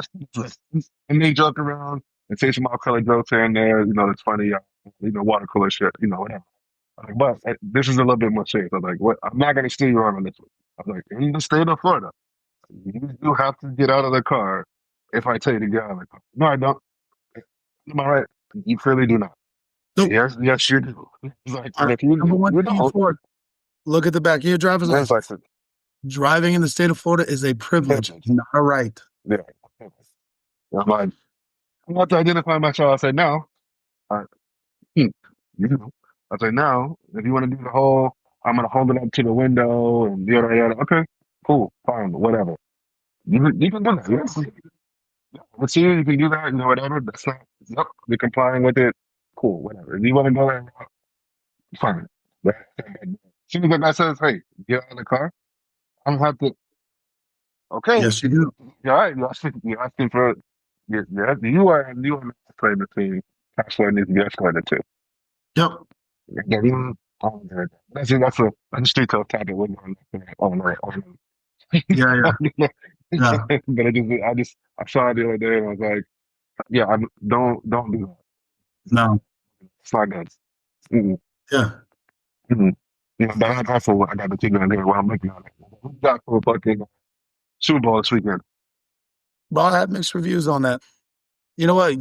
And they joke around and say some off color jokes here and there. It's funny. Water cooler shit. Whatever. I'm like, but this is a little bit more serious. I'm like, what? I'm not going to steal your arm on this one. I'm like, in the state of Florida, you have to get out of the car if I tell you to get out of the car. No, I don't. Am I right? You clearly do not. Nope. Yes, you do. It's like, if number one you thing don't, for look at the back of your driver's that's license. Driving in the state of Florida is a privilege, not a right. Yeah. I'm like, I want to identify myself. I say, no. You know. I say, no. If you want to do the whole, I'm going to hold it up to the window and yada, yada. Okay, cool, fine, whatever. You can do that. Yes. Let's see, you can do that, whatever. That's not, yep, you're complying with it. Cool, whatever. If you want to go there, fine. But as soon as the guy says, hey, get out of the car, I don't have to. Okay. Yes, you do. You're right. You're asking for. You are not playing between Tesla and these escalated too. Yep. That's a street talk topic. Yeah. But I saw it the other day and I was like, yeah, don't do that. No. It's not good. Mm-mm. Yeah. Mm-mm. But I got the ticket in there while I'm looking at it. Who got for fucking Super Bowl this weekend? But I have mixed reviews on that. You know what?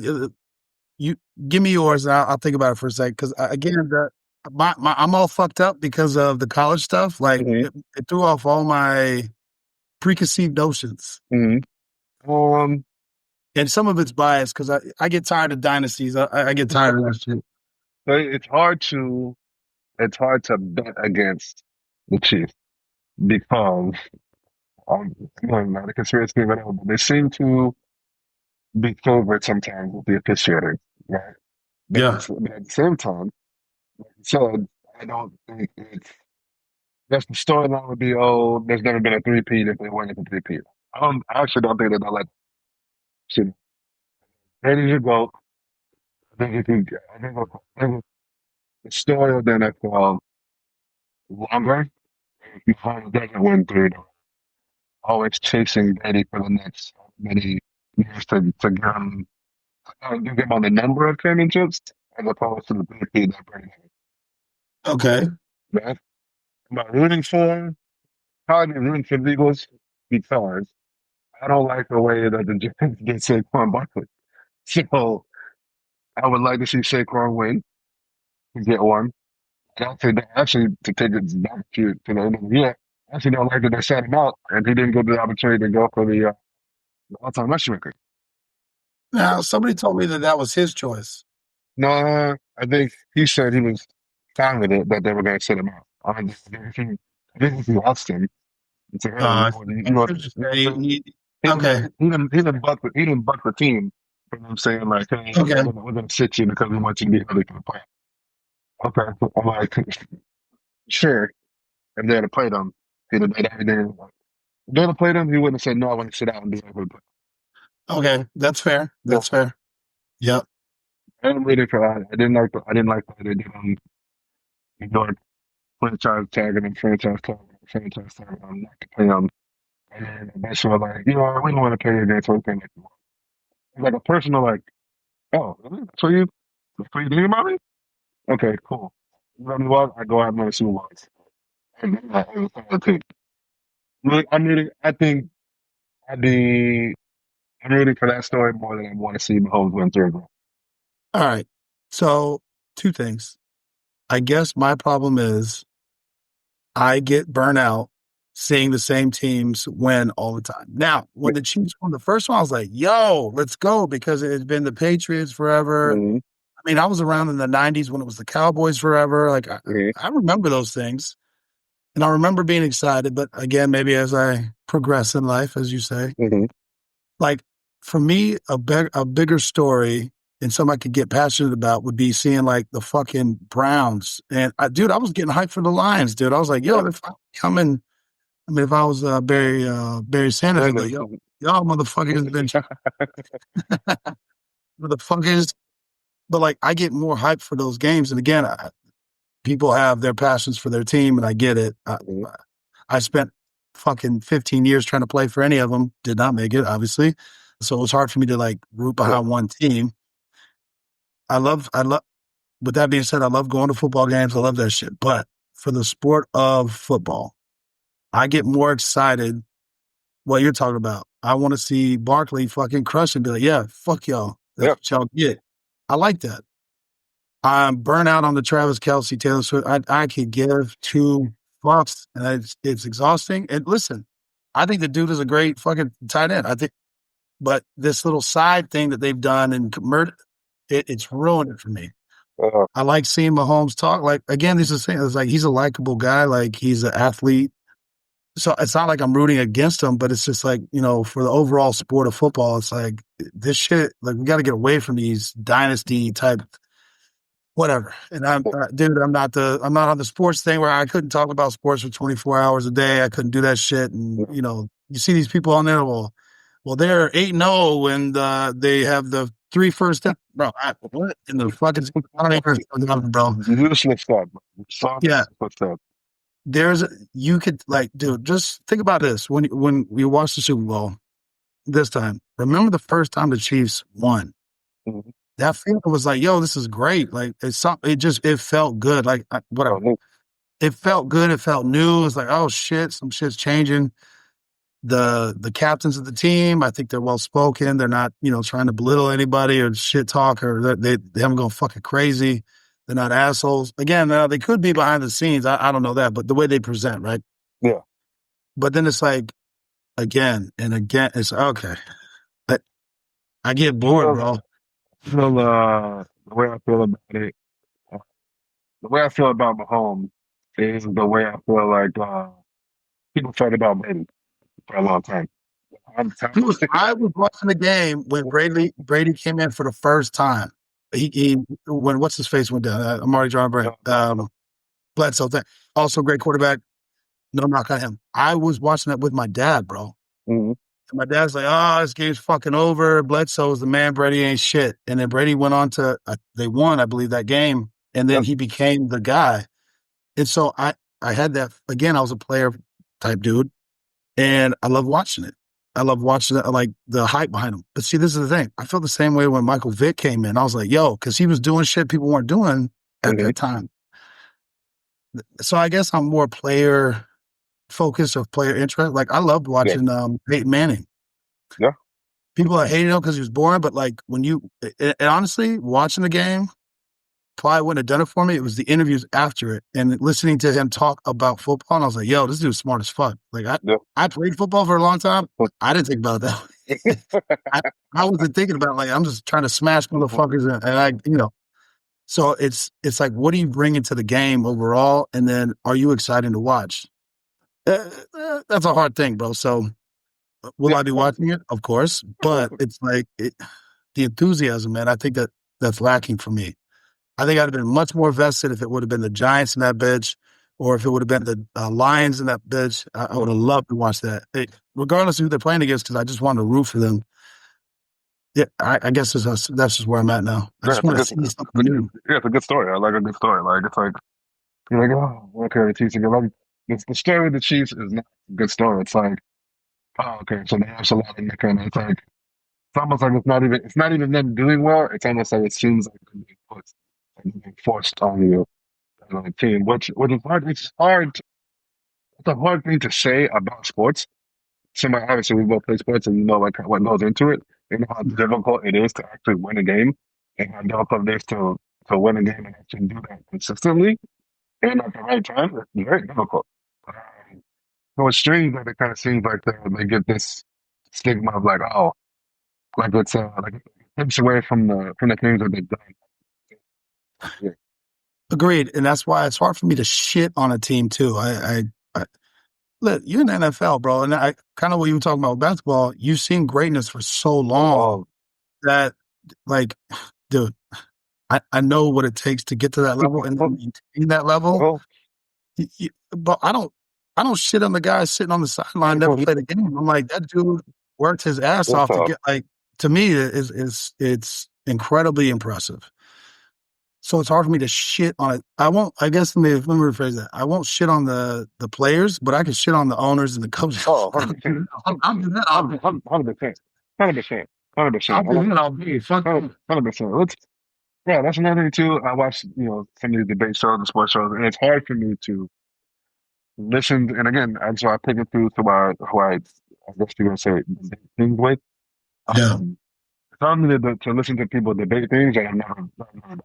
You give me yours, and I'll think about it for a second. Because again, I'm all fucked up because of the college stuff. Like Mm-hmm. it threw off all my preconceived notions, Mm-hmm. and some of it's biased because I get tired of dynasties. I get tired of that shit. So it's hard to bet against the Chiefs because not a conspiracy theory, whatever, but they seem to be favored sometimes with the officiating, right? Yeah. But at the same time, like you said, I don't think it's that's the storyline would be, oh, there's never been a three-peat if they win a three-peat. I actually don't think that they'll let shit. Ready to go. I think if you, I think the story of the NFL longer if you find doesn't win three, always chasing Brady for the next many years to get him, you get him on the number of championships as opposed to the three-peat that Brady Okay. had. About rooting for, probably rooting for the Eagles because I don't like the way that the Giants get Saquon Barkley. So I would like to see Saquon win and get one. And actually, to take it back to the end of the year, I actually don't like that they sat him out and he didn't get the opportunity to go for the all-time rushing record. Now somebody told me that that was his choice. No, I think he said he was fine with it that they were going to sit him out. I think if he lost him, it's like, hey, Uh, you know, okay. he didn't buck the team for them saying like, hey, Okay. we're gonna sit you because we want you to be healthy for the play. Okay, I'm like, sure. If they'd have played him, he'd have done everything. If they'd have played him, he wouldn't have said no. I want to sit out and do it. Okay. That's fair. So That's fair. Yep. I'm ready for that. I didn't like that they did New York franchise tagging and franchise tagging him, not to pay him. And then eventually, like, we don't want to pay you again, so we can't make you. It's like a personal, like, oh, really? That's what you think about me? Okay, cool. You know what? I go out and win a Super Bowl. And then I think, I think I'd be, I'm rooting for that story more than I want to see Mahomes win third. All right. So two things. I guess my problem is I get burnt out seeing the same teams win all the time. Now, when the Chiefs won the first one, I was like, yo, let's go because it had been the Patriots forever. Mm-hmm. I mean, I was around in the 90s when it was the Cowboys forever. Like, Mm-hmm. I remember those things. And I remember being excited. But again, maybe as I progress in life, as you say, Mm-hmm. like for me, a bigger story and something I could get passionate about would be seeing like the fucking Browns. And dude, I was getting hyped for the Lions, dude. I was like, yo, if I'm coming, I mean, if I was Barry Sanders, I'd be like, yo, y'all motherfuckers been motherfuckers. But like, I get more hype for those games. And again, people have their passions for their team, and I get it. I spent fucking 15 years trying to play for any of them. Did not make it, obviously. So it was hard for me to like root behind one team. I love, with that being said, I love going to football games. I love that shit. But for the sport of football, I get more excited what you're talking about. I want to see Barkley fucking crush and be like, yeah, fuck y'all. That's what y'all get. I like that. I'm burnt out on the Travis Kelce, Taylor Swift. I could give two fucks, and it's exhausting. And listen, I think the dude is a great fucking tight end. I think, but this little side thing that they've done and it's ruined it for me. I like seeing Mahomes talk. Like again, this is the thing. It's like he's a likable guy. Like he's an athlete. So it's not like I'm rooting against him, but it's just like, for the overall sport of football, it's like this shit, like we got to get away from these dynasty type whatever. And dude, I'm not on the sports thing where I couldn't talk about sports for 24 hours a day. I couldn't do that shit. And, you see these people on there, well, they're 8-0 and they have the 3 first step. Bro, what in the fucking, I don't even know, bro. Useless stuff. Yeah. Stuff. You could like, dude, just think about this. When we watched the Super Bowl this time, remember the first time the Chiefs won? Mm-hmm. That feeling was like, yo, this is great. Like it felt good. Like whatever. it felt good. It felt new. It's like, oh shit, some shit's changing. The captains of the team, I think they're well spoken. They're not, trying to belittle anybody or shit talk or they haven't gone fucking crazy. They're not assholes. Again, they could be behind the scenes. I don't know that, but the way they present, right? Yeah. But then it's like again and again. It's okay. But I get bored, Feel, bro. the way I feel about it, uh, the way I feel about Mahomes is the way I feel like people felt about Brady for a long time. I'm telling I was watching the game when Brady came in for the first time. He when what's his face went down. I'm already drawing a break. Bledsoe, also great quarterback. No knock on him. I was watching that with my dad, bro. mm-hmm. And my dad's like, "Oh, this game's fucking over. Bledsoe's the man. Brady ain't shit." And then Brady went on to they won, I believe, that game, and then Yep. he became the guy. And so I had that again. I was a player type dude, and I love watching it. I love watching it, like the hype behind him. But see, this is the thing. I felt the same way when Michael Vick came in. I was like, yo, because he was doing shit people weren't doing at Mm-hmm. that time. So I guess I'm more player focused or player interest. Like I loved Yeah. watching Peyton Manning. Yeah. People that hated him because he was boring, but like when and honestly, watching the game probably wouldn't have done it for me. It was the interviews after it and listening to him talk about football. And I was like, yo, this dude's smart as fuck. Like Yeah. I played football for a long time. I didn't think about that. I, I wasn't thinking about like I'm just trying to smash motherfuckers and so it's like what are you bringing to the game overall, and then are you excited to watch? That's a hard thing, bro. So will Yeah. I be watching it? Of course, but it's like the enthusiasm, man. I think that's lacking for me. I think I'd have been much more vested if it would have been the Giants in that bitch, or if it would have been the Lions in that bitch. I would have loved to watch that, regardless of who they're playing against, because I just wanted to root for them. Yeah, I guess that's just where I'm at now. I Yeah, just want to see something new. it's a good story. I like a good story. Like it's like you're like, oh, okay, the Chiefs are good. Like the story of the Chiefs is not a good story. It's like, oh, okay, so they have Salah in the kind of it's like it's almost like it's not even them doing well. It's almost like it seems like they're being put and being forced on you as on the team, which is hard. It's a hard thing to say about sports. Somebody obviously we both play sports and you know like what goes into it. You know how difficult it is to actually win a game and how difficult it is to win a game and actually do that consistently and at the right time. It's very difficult. So it's strange that it kind of seems like they get this stigma of like, oh, like it's like it takes away from the things that they've done. Yeah. Agreed, and that's why it's hard for me to shit on a team too. I look, you're in the NFL, bro, and I kind of what you were talking about with basketball. You've seen greatness for so long Oh, that, like, dude, I know what it takes to get to that level and then maintain that level. well, But I don't shit on the guy sitting on the sideline, never played a game. I'm like, that dude worked his ass it's off to get like to me is it's incredibly impressive. So it's hard for me to shit on it. I won't. I guess let me rephrase that. I won't shit on the players, but I can shit on the owners and the coaches. oh, 100%. I'll do that. 100%. 100%. I'll 100%. do that. I'll be fuck. 100%. Yeah, that's another thing too. I watch, some of the debate shows and sports shows, and it's hard for me to listen. And again, and so I pick it through to I guess you're gonna say debate things with. Yeah. It's hard for me to listen to people debate things that I've never done.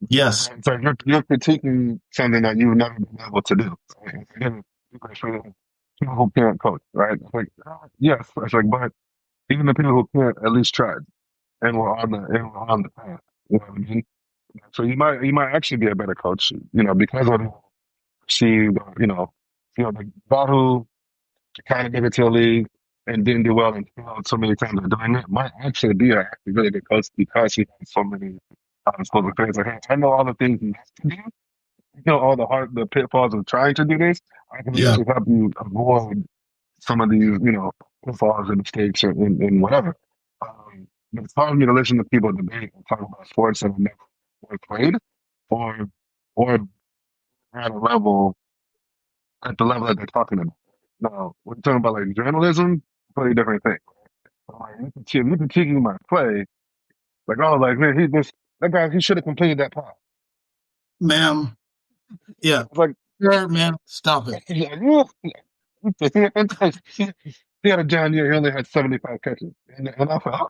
Yes. It's like you're critiquing something that you've never been able to do. Right? Again, people who can't coach, right? It's like, yes, it's like, but even the people who can't at least tried and we're on the path. You know what I mean? So you might actually be a better coach, because of the perceived, the guy who kind of made it to the league and didn't do well and failed so many times of doing it might actually be a actually really good coach because he has so many supposed things. Like, hey, I know all the things he has to do. All the pitfalls of trying to do this. I can Yeah. actually help you avoid some of these, pitfalls and mistakes and whatever. But it's hard for me to listen to people debate and talk about sports that I've never played or or at a level at the level that they're talking about. Now, when you're talking about like journalism, totally different thing. But, like, you critiquing my play, like, oh, like man, that guy he should have completed that pass. Ma'am. Yeah. It's like Yeah, man, stop it. He had a down year. He only had 75 catches in the NFL.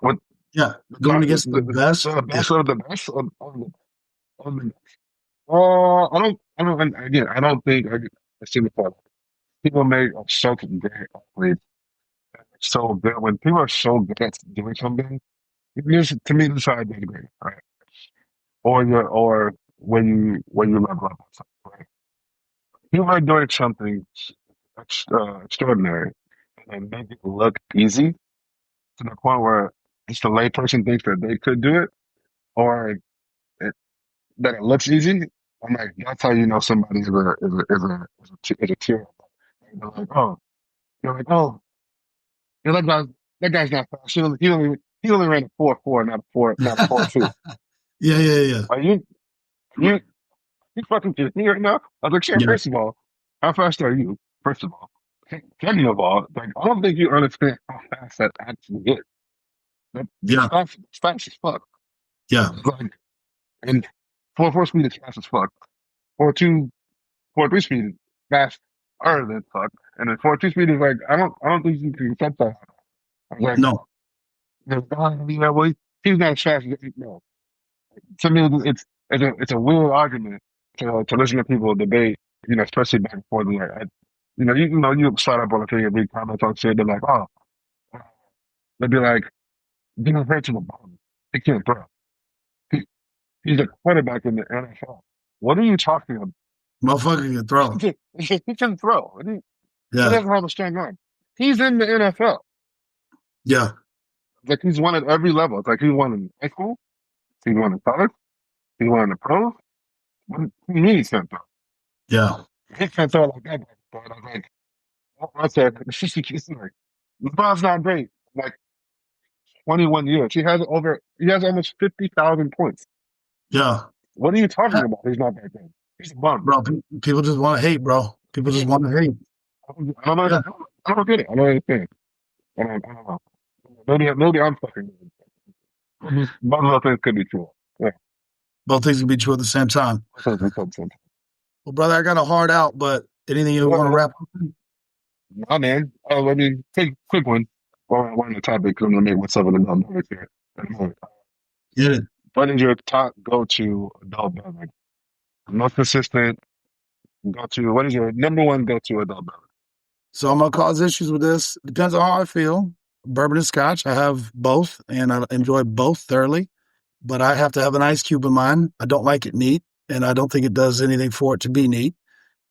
With Yeah, the, going the, against the best. the Yeah, best of the best on the and again, I don't think I see before. People make so great athletes so good. When people are so good at doing something, to me, this is how I degrade, right? Or when you level up, right? People are doing something extraordinary and make it look easy to the point where just a layperson thinks that they could do it, or it, that it looks easy. I'm like, that's how you know somebody is a tier. You're like, oh, you're like, oh, you're like, that guy's not fast. He only ran a 4.4, not a 4.2. yeah, yeah, yeah, Are you you fucking kidding me right now? I was like, sure. yeah, First of all, how fast are you? First of all, second of all, like I don't think you understand how fast that actually is. That's yeah, fast. It's fast as fuck. yeah, Like, and 4.4 speed is fast as fuck. 4.2, 4.3 speed is faster than fuck. And then 4.2 speed is like, I don't think you can accept that. I was like, no, yeah, well, he's not as fast as no. To me, it's a weird argument to listen to people debate, especially back and forth. Like, you start up on a thing and read comments on shit. They're like, oh, they'd be like, Jalen Hurts is a bum. He can't throw. He, he's a quarterback in the NFL. What are you talking about? motherfucker can throw. He can throw. He Yeah, doesn't have a strong arm. He's in the NFL. yeah, Like he's won at every level. It's like he won in high school. He won in college. He won in the pros. What do you mean he can't throw? yeah, He can't throw like that. But I was like, I said, it's like, LeBron's not great. Like 21 years. He has almost 50,000 points. yeah. What are you talking about? He's not that good. He's a bum. Bro, people just want to hate, bro. People just want to hate. I don't know. Yeah, I don't get it. I don't understand. I don't know. Maybe I'm fucking. Both of those things could be true. Yeah. both things can be true at the same time. Both things could be true. Well, brother, I got a hard out, but anything you want to Yeah, wrap up? nah, man. Oh, I mean, quick one. While we're on the topic, because I'm gonna make what's up with the numbers here. Get it. What is your top go-to adult beverage? Most consistent go-to. What is your number one go-to adult beverage? So I'm gonna cause issues with this. Depends on how I feel. Bourbon and scotch. I have both, and I enjoy both thoroughly. But I have to have an ice cube in mine. I don't like it neat, and I don't think it does anything for it to be neat.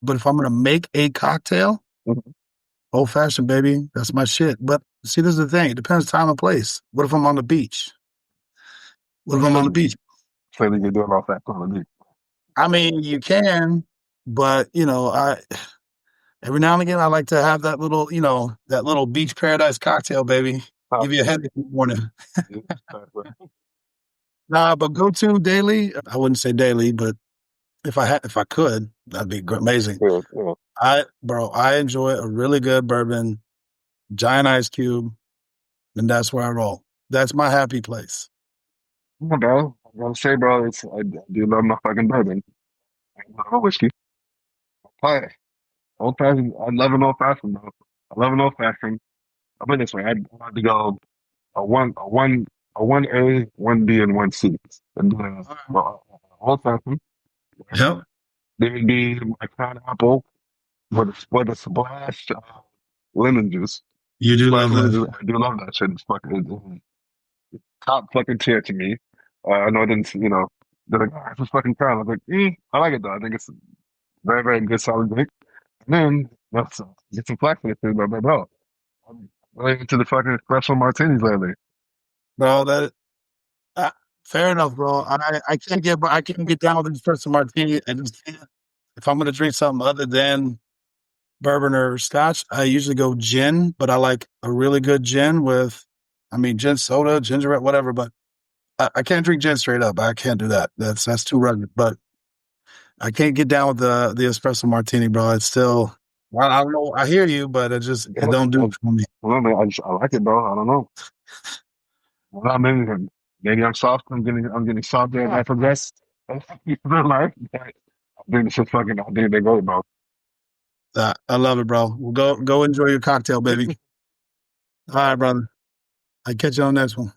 But if I'm gonna make a cocktail, Mhm. old fashioned, baby, that's my shit. But see, this is the thing. It depends time and place. What if I'm on the beach? What if I'm on the beach? Clearly, you're doing off that quality. I mean, you can, but I every now and again I like to have that little, that little beach paradise cocktail, baby. Oh, Give you a headache in the morning. yeah, exactly. Nah, but go to daily. I wouldn't say daily, but if I could, that'd be amazing. Yeah, yeah. I enjoy a really good bourbon, giant ice cube, and that's where I roll. That's my happy place. Come on, bro. I gotta say, bro, I do love my fucking bourbon. I love whiskey. But old fashioned, I love an old fashioned, bro. I love an old fashioned. I put it this way, I'd like to go a one, a one, a 1A, 1B, and 1C. And do old fashioned. Yep. Then it'd be my crown apple with a splash lemon juice. You do Splash love lemon that. juice. I do love that shit. It's top fucking tier to me. I know it didn't, they're like, oh, it's just fucking crown. I was like, I like it though. I think it's a very, very good solid drink. And then let's get some flack for this thing, bro. I'm really into the fucking espresso martinis lately. Bro, uh, fair enough, bro. I can't get down with this espresso martini. I just can't. If I'm gonna drink something other than bourbon or scotch, I usually go gin, but I like a really good gin with, I mean, gin soda, ginger ale, whatever. But I can't drink gin straight up. I can't do that. That's too rugged. But I can't get down with the espresso martini, bro. It's still, I don't know. I hear you, but it Yeah, don't do it for me. I like it, bro. I don't know. Well, maybe I'm soft. I'm getting softer as I progress in life. But I think it's a fucking idea they go about. I love it, bro. Well, go enjoy your cocktail, baby. All right, brother. I catch you on the next one.